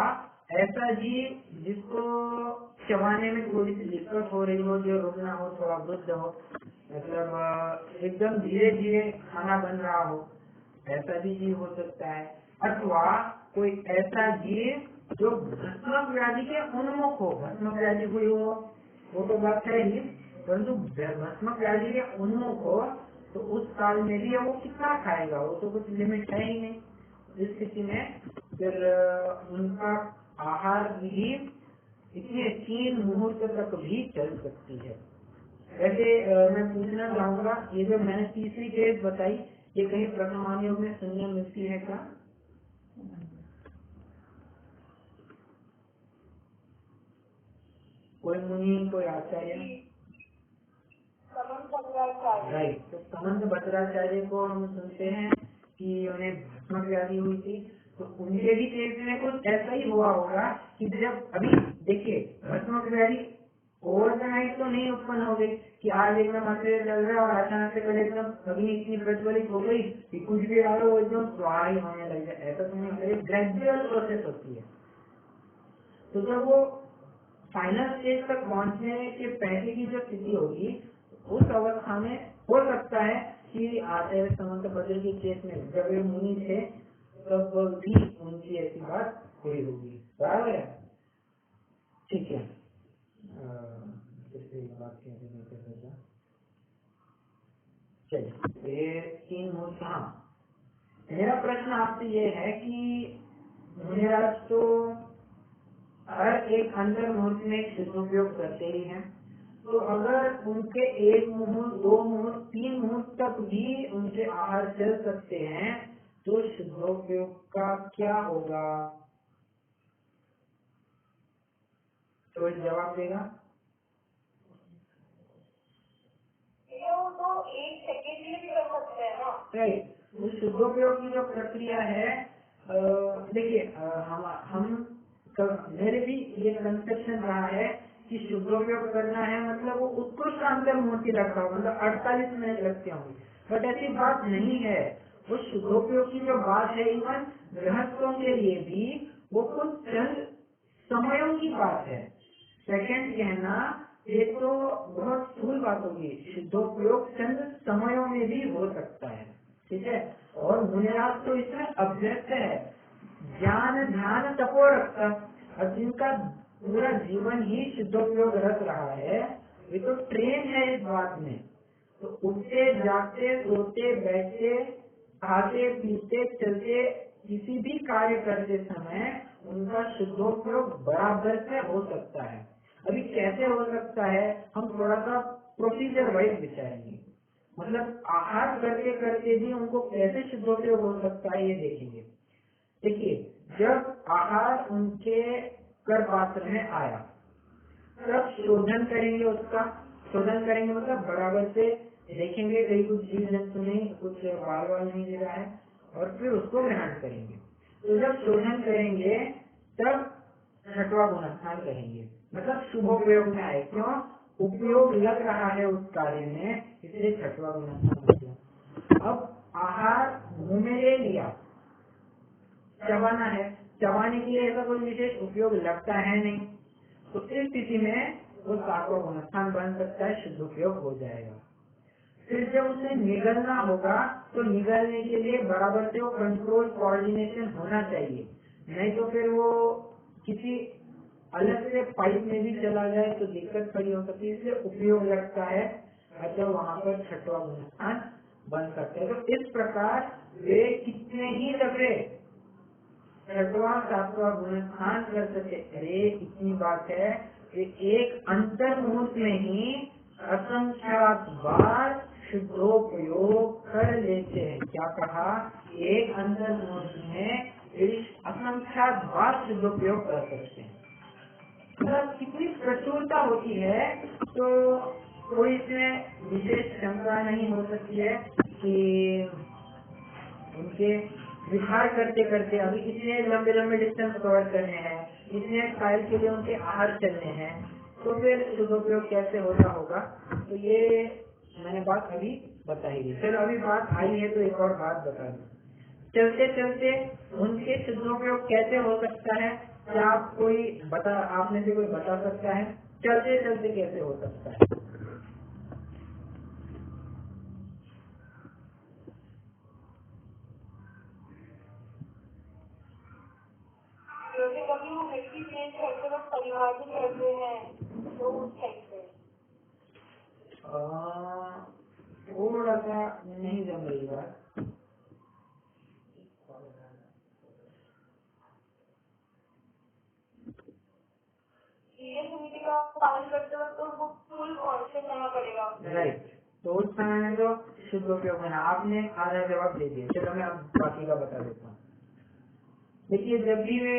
Speaker 1: ऐसा जीव जिसको चबाने में थोड़ी सी दिक्कत हो रही हो, जो रुकना हो, थोड़ा वृद्ध हो, मतलब एकदम धीरे धीरे खाना बन रहा हो, ऐसा भी जीव हो सकता है। अथवा कोई ऐसा जीव जो भस्म व्याधि के उन्मुख हो। भस्म व्याधि हुई हो वो तो बात है ही, परंतु भस्म व्याधि के उन्मुख हो तो उस काल में भी वो कितना खाएगा, वो तो कुछ लिमिट है ही नहीं। इस स्थिति में फिर उनका आहार विधि इसलिए 3 मुहूर्त तक भी चल सकती है। वैसे मैं पूछना चाहूंगा, ये जो मैंने तीसरी केस बताई, ये कहीं प्रथम योग में सुनने मिलती है क्या? कोई मुनि, कोई आचार्य? राइट। तो समंत भद्राचार्य को हम सुनते हैं कि उन्हें भस्म व्याधि हुई थी, तो उनके भी केस में कुछ ऐसा ही हुआ होगा कि जब अभी देखिए भस्म व्याधि ओवरनाइट तो नहीं उत्पन्न हो गई कि आज एकदम ऐसे चल रहा और अचानक से कल एकदम अग्नि इतनी प्रज्वलित हो गई कि कुछ भी आ रहा वो एकदम स्वाहा होने लग जाए, ऐसा तो नहीं, ग्रेजुअल प्रोसेस होती है। तो जब वो फाइनल स्टेज तक पहुंचने के पहले की जो स्थिति होगी, उस अवस्था में हो सकता है कि आचार्य समंत भद्र के केस में जब वे मुनि थे तब भी उनकी ऐसी बात हुई होगी। बराबर है, ठीक है। चलिए, ये 3 मुहूर्त। हाँ, मेरा प्रश्न आपसे ये है कि मुनिराज तो हर एक अंतर मुहूर्त में एक शुद्धोपयोग करते ही हैं, तो अगर उनके 1 मुहूर्त, 2 मुहूर्त, 3 मुहूर्त तक भी उनके आहार चल सकते हैं, तो शुद्धोपयोग का क्या होगा? तो जवाब देगा।
Speaker 2: तो 1 सेकेंड में भी कर सकते हैं ना?
Speaker 1: राइट। उस शुद्धोपयोग की जो प्रक्रिया है, देखिए हम मेरे भी ये कंसेप्शन रहा है कि शुद्धोपयोग करना है मतलब वो उत्कृष्ट अंतर मूर्ति रखा हो, मतलब 48 मिनट लगते होंगे, बट ऐसी बात नहीं है। वो शुद्धोपयोग की जो बात है, इवन गृहस्थों के लिए भी वो कुछ चंद समयों की बात है। सेकंड कहना ये तो बहुत स्थूल बात होगी, शुद्धोपयोग चंद समयों में भी हो सकता है, ठीक है। और मुनिराज तो इसमें अभ्यस्त है, ज्ञान ध्यान तपो रखता, और जिनका पूरा जीवन ही शुद्धोपयोग रख रहा है, वे तो ट्रेन है इस बात में। तो उठते जागते सोते बैठते खाते पीते चलते किसी भी कार्य करते समय उनका शुद्धोपयोग बराबर से हो सकता है। अभी कैसे हो सकता है, हम थोड़ा सा प्रोसीजर वाइज विचारेंगे, मतलब आहार करते करते भी उनको कैसे शुद्धोपयोग हो सकता है ये देखेंगे। देखिए, जब आहार उनके कर पात्र में आया तब शोधन करेंगे, उसका शोधन करेंगे मतलब बराबर से देखेंगे कहीं कुछ जीव जंतु नहीं, कुछ बाल वाल नहीं दे रहा है, और फिर उसको ग्रहण करेंगे। तो जब शोधन करेंगे तब छठवां गुणस्थान करेंगे, मतलब शुभोपयोग में आए, क्यों? उपयोग लग रहा है उस कार्य में, इसलिए छठवां गुणस्थान हो गया। अब आहार मुंह में ले लिया, चबाना है, चबाने के लिए ऐसा कोई विशेष उपयोग लगता है नहीं, तो इस स्थिति में वो 7वां गुणस्थान बन सकता है, शुद्ध उपयोग हो जाएगा। फिर जब उसे निगलना होगा तो निगलने के लिए बराबर से वो कंट्रोल कोऑर्डिनेशन होना चाहिए, नहीं तो फिर वो किसी अलग से पाइप में भी चला जाए तो दिक्कत खड़ी हो सकती है, इसलिए उपयोग लगता है, अच्छा वहाँ पर 6वां गुणस्थान बन सकता है। तो इस प्रकार वे कितने ही दफे 6वां 7वां गुणस्थान कर सके। अरे इतनी बात है कि एक अंतर मुहूर्त में ही असंख्यात बार शुद्धोपयोग कर लेते हैं। क्या कहा? एक अंतर मुहूर्त में असंख्यात बार शुद्धोपयोग कर सकते हैं, मतलब कितनी प्रचुरता होती है। तो कोई इसमें विशेष शंका नहीं हो सकती है कि उनके विहार करते करते अभी इतने लंबे लंबे डिस्टेंस कवर करने हैं, इतने टाइल के लिए उनके आहार चलने हैं, तो फिर शुद्धोपयोग कैसे होता होगा। तो ये मैंने बात अभी बताई दी। चलो अभी बात आई है तो एक और बात बता दूं, चलते चलते उनके शुद्धोपयोग कैसे हो सकता है? क्या आप में से कोई बता सकता है चलते चलते कैसे हो सकता है?
Speaker 2: कभी वो मिट्टी चेंज करते वक्त परिवर्तन करते हैं तो उस टाइप से
Speaker 1: थोड़ा सा नहीं जम रही बात।
Speaker 2: ये तो नीति का पालन करते हो तो वो फुल कॉन्शियस होना पड़ेगा।
Speaker 1: राइट, तो उस समय में तो शुद्ध उपयोग होना। आपने आधा जवाब दे दिया, चलो मैं अब बाकी का बता देता हूँ। देखिए, जब भी वे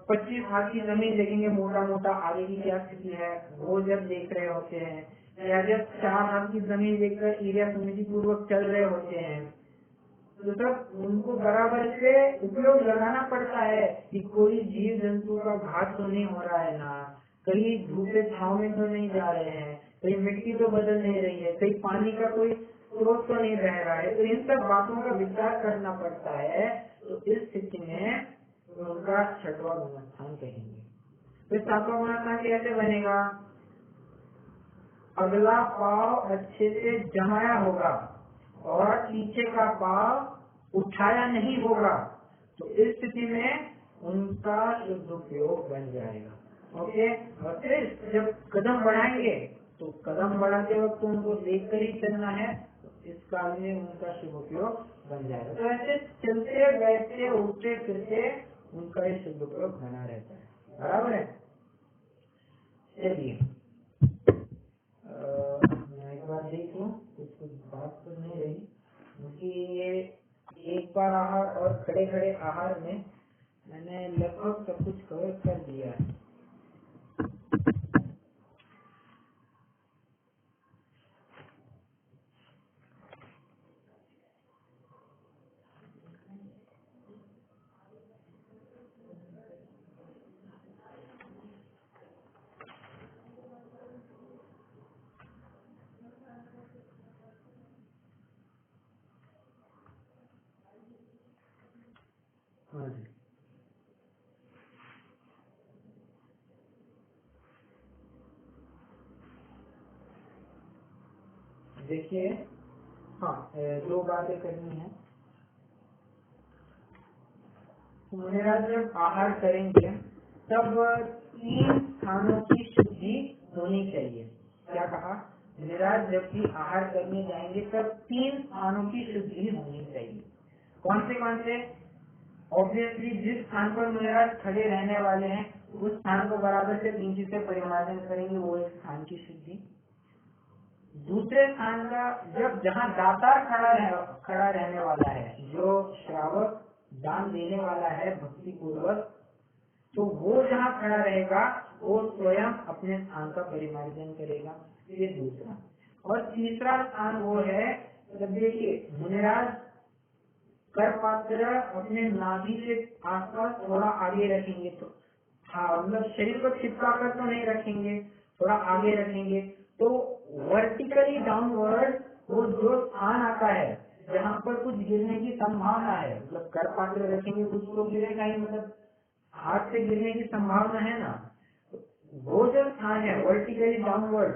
Speaker 1: 25 हाथ की जमीन देखेंगे, मोटा मोटा आगे की क्या स्थिति है वो जब देख रहे होते हैं, या जब 4 हाथ की जमीन देखकर एरिया समिति पूर्वक चल रहे होते हैं, तो तब उनको बराबर से उपयोग लगाना पड़ता है कि कोई जीव जंतु का घात तो नहीं हो रहा है ना, कहीं धूपे छाव में तो नहीं जा रहे हैं, कहीं मिट्टी तो बदल नहीं रही है, कहीं पानी का कोई स्रोत तो नहीं बह रहा है। तो इन सब बातों का विचार करना पड़ता है। तो इस स्थिति में उनका छठवां गुणस्थान कहेंगे। तो सातवां गुणस्थान कैसे बनेगा? अगला पाव अच्छे से जमाया होगा और पीछे का पाव उठाया नहीं होगा, तो इस स्थिति में उनका शुद्ध उपयोग बन जाएगा। ओके, और फिर जब कदम बढ़ाएंगे तो कदम बढ़ाते वक्त उनको देख कर ही चलना है, तो इस काल में उनका शुभ उपयोग बन जाएगा। तो ऐसे चलते बैठते उठते फिरते उनका ये शुद्ध उपयोग बना रहता है। बराबर है। चलिए मैं एक बार देख लूं, कुछ बात तो नहीं रही, क्योंकि ये एक बार आहार और खड़े खड़े आहार में मैंने लगभग सब कुछ कवर कर दिया है। हाँ जी, देखिए, हाँ, 2 बातें करनी है। मुनिराज जब आहार करेंगे तब 3 स्थानों की शुद्धि होनी चाहिए। क्या कहा? मुनिराज जब भी आहार करने जाएंगे तब 3 स्थानों की शुद्धि होनी चाहिए। कौन से? ऑब्वियसली जिस स्थान पर मुनिराज खड़े रहने वाले हैं उस स्थान को बराबर से 3 चीज से परिमार्जन करेंगे, वो एक स्थान की शुद्धि। दूसरे स्थान का जब जहाँ दातार खड़ा रहने वाला है, जो श्रावक दान देने वाला है भक्ति पूर्वक, तो वो जहाँ खड़ा रहेगा वो स्वयं अपने स्थान का परिमार्जन करेगा। ये दूसरा। और तीसरा स्थान वो है, जब देखिए मुनिराज कर पात्र अपने नाभि से आसपास थोड़ा आगे रखेंगे, तो हाँ मतलब शरीर को चिपका कर तो नहीं रखेंगे, थोड़ा आगे रखेंगे, तो वर्टिकली डाउनवर्ड वो जो स्थान आता है जहाँ पर कुछ गिरने की संभावना है, मतलब कर पात्र रखेंगे कुछ तो गिरेगा ही, मतलब हाथ से गिरने की संभावना है ना, वो जो स्थान है वर्टिकली डाउनवर्ड,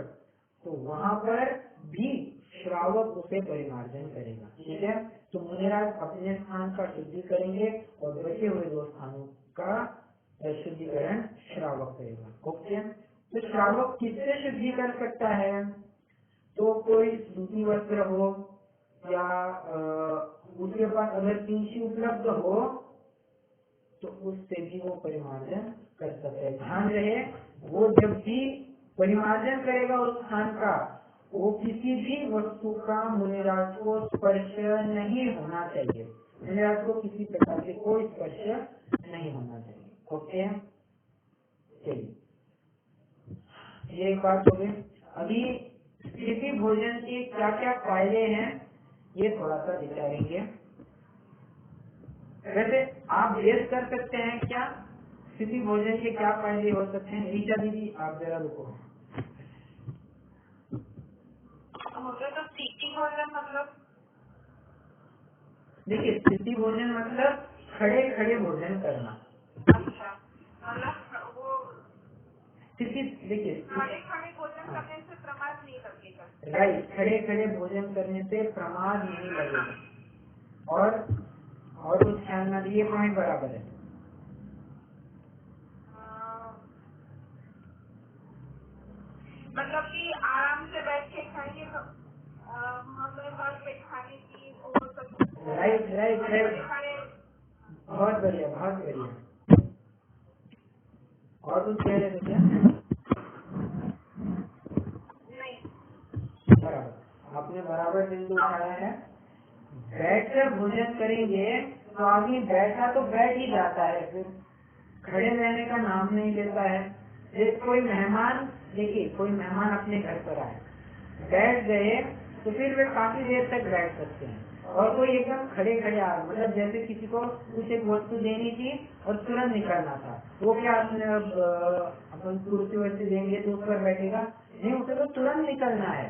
Speaker 1: तो वहाँ पर भी श्रावक उसे परिमार्जन करेगा। ठीक है, तो मुनिराज अपने स्थान का शुद्धि करेंगे और बचे हुए 2 स्थानों का शुद्धिकरण श्रावक करेगा। ओके, तो श्रावक किससे शुद्धि कर सकता है? तो कोई सूती वस्त्र हो या उसके पास अगर पिंची उपलब्ध हो तो उससे भी वो परिमार्जन कर सकते हैं। ध्यान रहे, वो जब भी परिमार्जन करेगा उस स्थान का, वो किसी भी वस्तु का मुनिराज को स्पर्श नहीं होना चाहिए। मुनिराज को किसी प्रकार से कोई स्पर्श नहीं होना चाहिए। ओके, चलिए, ये एक बात हो गई। अभी स्थिति भोजन के क्या क्या फायदे हैं ये थोड़ा सा विचारेंगे। वैसे आप गेस कर सकते हैं क्या स्थिति भोजन के क्या फायदे हो सकते हैं? रीचा दीदी आप जरा रुको।
Speaker 2: मुझे तो स्थिति भोजन मतलब,
Speaker 1: देखिए स्थिति भोजन मतलब खड़े खड़े भोजन करना।
Speaker 2: अच्छा, मतलब वो
Speaker 1: स्थिति, देखिए
Speaker 2: खड़े खड़े भोजन करने से प्रमाद नहीं लगेगा।
Speaker 1: राइट, खड़े खड़े भोजन करने से प्रमाद नहीं लगेगा। और कुछ ख्याल ना दिए, पॉइंट बराबर है।
Speaker 2: मतलब कि आराम से बैठ के खाएंगे तो हमें भर पेट खाने की वो सब।
Speaker 1: राइट राइट राइट, बहुत बढ़िया बहुत बढ़िया। और कुछ कह रहे थे क्या? आपने बराबर बिंदु उठाया है। बैठकर भोजन करेंगे तो आदमी बैठा तो बैठ ही जाता है, फिर खड़े रहने का नाम नहीं लेता है। जैसे कोई मेहमान, देखिए कोई मेहमान अपने घर पर आए, बैठ गए तो फिर वे काफी देर तक बैठ सकते हैं। और कोई एकदम खड़े खड़े आ, मतलब जैसे किसी को कुछ एक वस्तु देनी थी और तुरंत निकलना था, वो क्या अपन कुर्सी वैसे देंगे तो उस पर बैठेगा नहीं, उसे तो तुरंत निकलना है।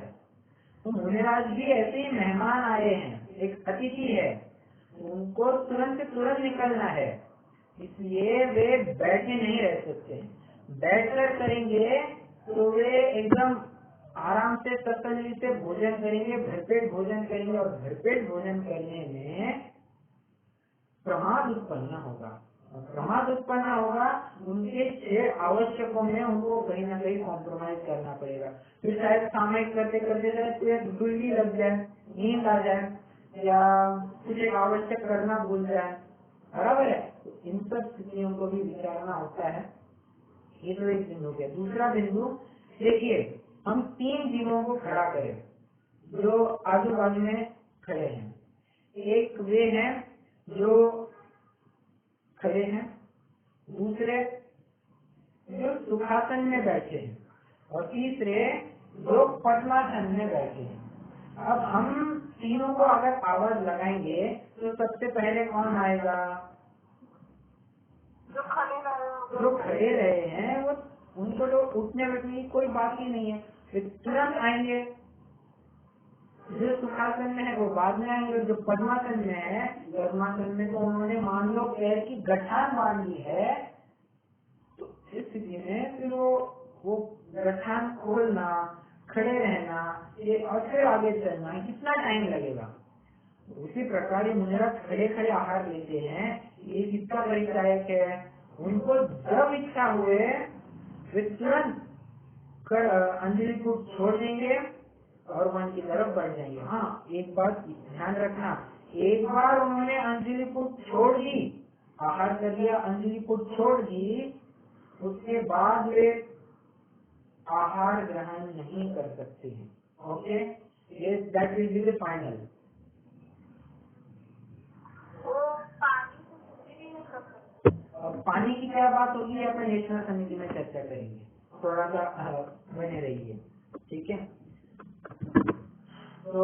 Speaker 1: तो मुनिराज भी ऐसे ही मेहमान आए हैं, एक अतिथि है, उनको तुरंत से तुरंत निकलना है, इसलिए वे बैठे नहीं रह सकते। बैठकर करेंगे तो वे एकदम आराम से तसल्ली से भोजन करेंगे, भरपेट भोजन करेंगे, और भरपेट भोजन करने में प्रमाद उत्पन्न होगा। प्रमाद उत्पन्न होगा, उनके 6 आवश्यकों में उनको कहीं ना कहीं कॉम्प्रोमाइज करना पड़ेगा। फिर शायद सामयिक करते करते डुल्ली लग जाए, नींद आ जाए, या कुछ एक आवश्यक करना भूल जाए, बराबर है। तो इन सब स्थितियों को भी विचारना होता है। ये तो एक बिंदु है। दूसरा बिंदु देखिए, हम 3 जीवों को खड़ा करें जो आजू बाजू में खड़े हैं। एक वे हैं जो खड़े हैं, दूसरे जो सुखासन में बैठे हैं, और तीसरे जो पद्मासन में बैठे हैं। अब हम तीनों को अगर आवाज लगाएंगे तो सबसे पहले कौन आएगा? जो खड़े रहे हैं वो, उनको तो उठने बैठने की कोई बात ही नहीं है, वे तुरंत आएंगे। जो सुखासन में है वो बाद में आएंगे। जो पद्मासन में है, पद्मासन में तो उन्होंने मान लो पैर की गठान बांध ली है, तो इस स्थिति में फिर वो गठान खोलना, खड़े रहना, ये और फिर आगे चलना, कितना टाइम लगेगा। उसी प्रकार ये मुनिराज खड़े खड़े आहार लेते हैं। ये कितना परिचायक है, उनको जब इच्छा हुए वे तुरंत अंजलि को छोड़ देंगे और वन की तरफ बढ़ जाएंगे। हाँ, एक बात ध्यान रखना, एक बार उन्होंने अंजलि को छोड़ दी, आहार कर लिया, अंजलि को छोड़ दी, उसके बाद वे आहार ग्रहण नहीं कर सकते हैं। ओके, ये that will be the final. पानी की क्या बात होगी अपन नेशनल समिति में चर्चा करेंगे, थोड़ा सा बने रहिए, ठीक है। तो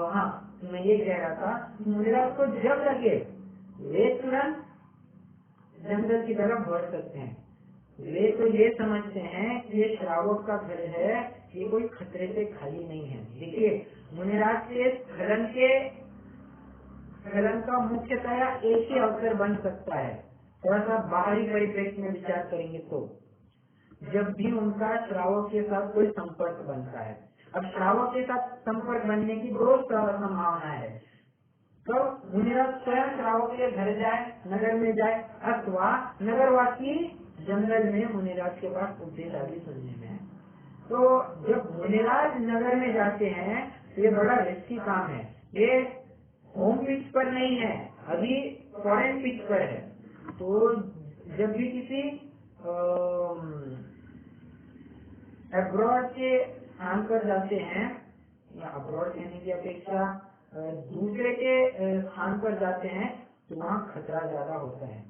Speaker 1: हाँ, मैं ये कह रहा था, मुनिराज को जब लगे वे तुरंत जंगल की तरफ बढ़ सकते हैं। वे तो ये समझते हैं कि ये श्रावक का घर है, ये कोई खतरे से खाली नहीं है। देखिए, मुनिराज के स्खलन का मुख्यतया एक ही अवसर बन सकता है, थोड़ा सा बाहरी परिप्रेक्ष्य में विचार करेंगे तो, जब भी उनका श्रावक के साथ कोई संपर्क बनता है। अब श्रावक के साथ संपर्क बनने की 2 संभावना है। तो मुनिराज स्वयं श्रावक के घर जाए, नगर में जाए, अथवा नगरवासी जंगल में मुनिराज के पास उपदेश आदि सुनने में है। तो जब मुनिराज नगर में जाते हैं तो ये बड़ा रिस्की काम है। ये होम पिच पर नहीं है, अभी फॉरेन पिच पर है। तो जब भी किसी अब्रॉड के स्थान पर जाते हैं, या अब्रॉड कहने की अपेक्षा दूसरे के स्थान पर जाते हैं, तो वहाँ खतरा ज्यादा होता है।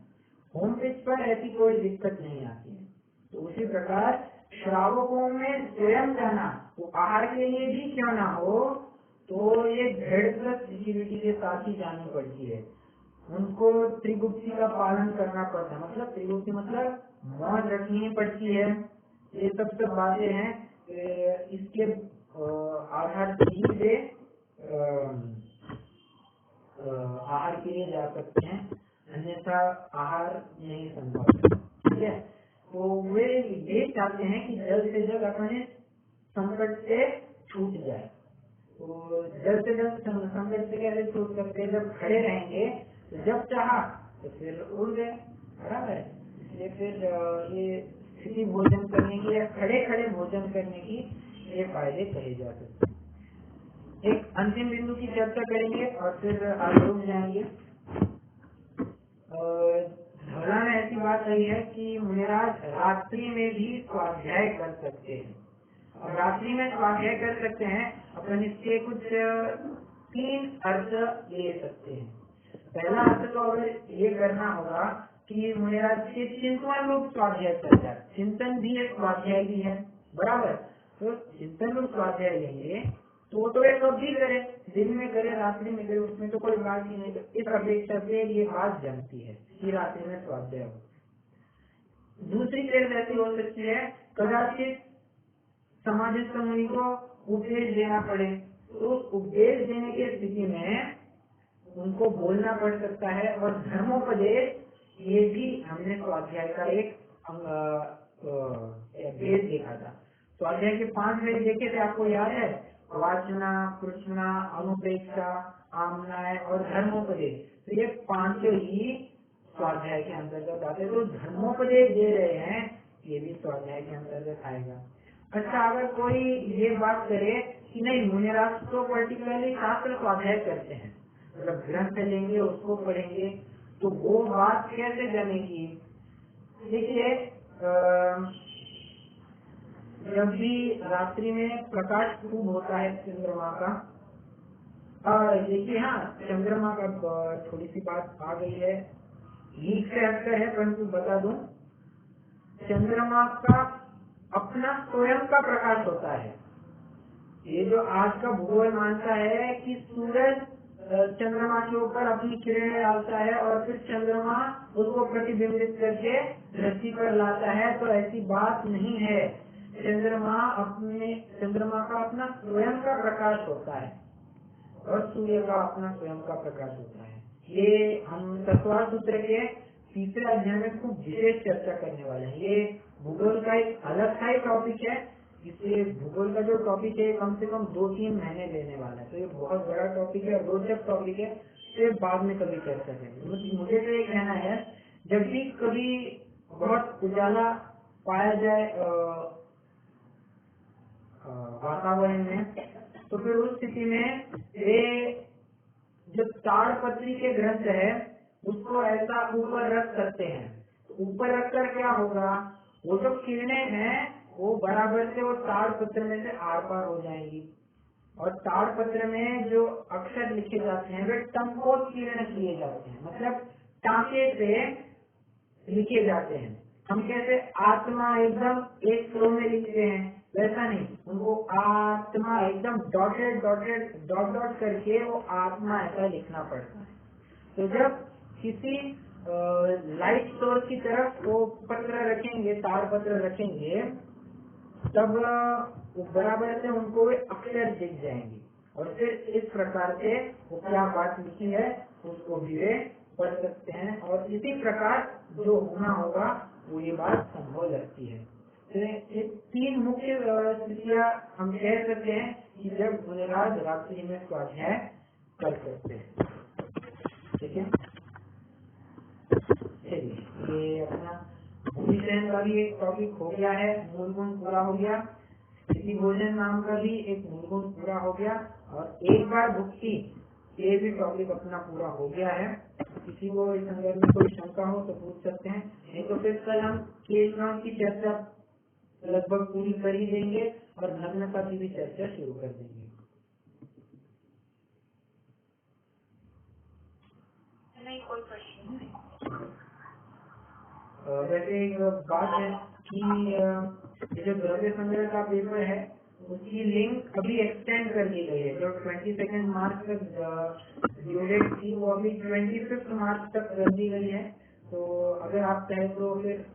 Speaker 1: होम पिच पर ऐसी कोई दिक्कत नहीं आती है। तो उसी प्रकार श्रावकों में स्वयं जाना, तो आहार के लिए भी क्यों ना हो, तो ये भेड़ग्रस्त सिक्योरिटी के साथ ही जानी पड़ती है। उनको त्रिगुप्ती का पालन करना पड़ता है, मतलब त्रिगुप्ती मतलब मौज रखनी पड़ती है। ये सब बातें हैं, इसके आधार पर से आहार के लिए जा सकते हैं, अन्यथा आहार नहीं संभव, ठीक है। तो वे ये चाहते हैं कि जल्द से जल्द अपने संकट से छूट जाए। तो जल्द से जल्द संकट से कैसे छूट सकते हैं? जब खड़े रहेंगे तो जब चाहा तो फिर उड़ गए, बराबर है। इसलिए फिर ये स्थिति भोजन करने की या खड़े खड़े भोजन करने की ये फायदे कहे जा सकते हैं। एक अंतिम बिंदु की चर्चा करेंगे और फिर आगे रुक जाएंगे। धवला में ऐसी बात आई है कि मुनिराज रात्रि में भी स्वाध्याय कर सकते हैं। और रात्रि में स्वाध्याय कर सकते हैं अपन। इसके कुछ 3 अर्थ ले सकते हैं। पहला अर्थ तो अगर ये करना होगा कि मेरा चिंतन रूप स्वाध्याय चल जाए। चिंतन भी एक स्वाध्याय भी है, बराबर। तो चिंतन रूप स्वाध्याय लेंगे तो एक भी करे, दिन में करे रात्रि में करे, उसमें तो कोई बात ही नहीं। इस अपेक्षा से ये बात जमती है कि रात्रि में स्वाध्याय हो। दूसरी चीज ऐसी हो सकती है, कदाचित समाजस्थ मुनि को उपदेश देना पड़े, तो उपदेश देने की स्थिति में उनको बोलना पड़ सकता है। और धर्मोपदेश ये भी हमने स्वाध्याय का एक भेद देखा था। स्वाध्याय के 5 भेद देखे थे, आपको याद है? वाचना, कृष्णा, अनुपेक्षा, आमनाय और धर्मोपदेश। तो ये 5 ही स्वाध्याय के अंतर्गत आते हैं। तो धर्मोपदेश दे रहे हैं, ये भी स्वाध्याय के अंतर्गत आएगा। अच्छा, अगर कोई ये बात करे कि नहीं, मुनिराज तो पर्टिकुलरली शास्त्र स्वाध्याय करते हैं, मतलब ग्रंथ लेंगे उसको पढ़ेंगे, तो वो बात कैसे जमेगी? देखिए, जब भी रात्रि में प्रकाश खूब होता है चंद्रमा का, देखिए, हाँ, चंद्रमा का थोड़ी सी बात आ गई है, लीक से हटकर है, परंतु बता दूं, चंद्रमा का अपना स्वयं का प्रकाश होता है। ये जो आज का भूगोल मानता है कि सूरज चंद्रमा के ऊपर अपनी किरणें डालता है और फिर चंद्रमा उसको प्रतिबिंबित करके धरती पर लाता है, तो ऐसी बात नहीं है। चंद्रमा का अपना स्वयं का प्रकाश होता है और सूर्य का अपना स्वयं का प्रकाश होता है। ये हम तत्वार सूत्र के 3रे अध्याय में खूब विशेष चर्चा करने वाले हैं। ये भूगोल का एक अलग सा टॉपिक है, इसलिए भूगोल का जो टॉपिक है कम से कम 2-3 महीने लेने वाला है। तो ये बहुत बड़ा टॉपिक है, रोचक टॉपिक है, तो ये बाद में कभी चर्चा करेंगे। मुझे तो ये कहना है, जब भी कभी बहुत उजाला पाया जाए वातावरण में, तो फिर उस स्थिति में ये जो ताड़पत्री के ग्रंथ है उसको ऐसा ऊपर रख सकते हैं। ऊपर रखकर क्या होगा, वो जो किरणें हैं वो बराबर से वो ताड़पत्र में से आर पार हो जाएंगी। और ताड़पत्र में जो अक्षर लिखे जाते हैं वे टंकोट किरण किए जाते हैं, मतलब टाँके से लिखे जाते हैं। हम कैसे आत्मा एकदम एक फ्लो में लिखते हैं, वैसा नहीं, उनको आत्मा एकदम डॉटेड डॉट करके वो आत्मा ऐसा लिखना पड़ता है। तो जब किसी लाइट सोर्स की तरफ वो पत्र रखेंगे, ताड़पत्र रखेंगे, तब वो बराबर से उनको वे अक्षर दिख जाएंगे और फिर इस प्रकार से वो क्या बात लिखी है उसको भी वे पढ़ सकते हैं। और इसी प्रकार जो होना होगा वो ये बात संभव लगती है। तो ये 3 मुख्य स्थितियाँ हम कह सकते हैं कि जब मुनिराज रात्रि में स्वाध्याय कर सकते हैं। ठीक है, चलिए, ये अपना भूमिशयन का भी एक टॉपिक हो गया है, मूल गुण पूरा हो गया। स्थिति भोजन नाम का भी एक मूल गुण पूरा हो गया, और एक बार भुक्ति ये भी टॉपिक अपना पूरा हो गया है। किसी को इस संदर्भ में कोई शंका हो तो पूछ सकते हैं, नहीं तो फिर कल हम केश की चर्चा लगभग पूरी कर ही देंगे और नग्नता की भी चर्चा शुरू कर देंगे।
Speaker 2: नहीं, कोई प्रश्न नहीं।
Speaker 1: वैसे एक बात है कि जो द्रव्य संग्रह का पेपर है उसकी लिंक अभी एक्सटेंड कर दी गई है। जो 22 मार्च तक ड्यू डेट थी वो अभी 25 मार्च तक कर दी गई है। तो अगर आप चाहें तो फिर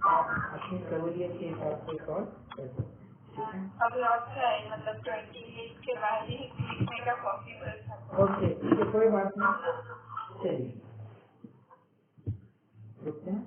Speaker 1: आप अपनी सहूलियत के हिसाब से कॉल कर सकते हैं।
Speaker 2: अभी और क्या है, मतलब 28 के बाद ही लिखने का पॉसिबल था।
Speaker 1: ओके, ठीक है, कोई बात नहीं, चलिए रुकते हैं।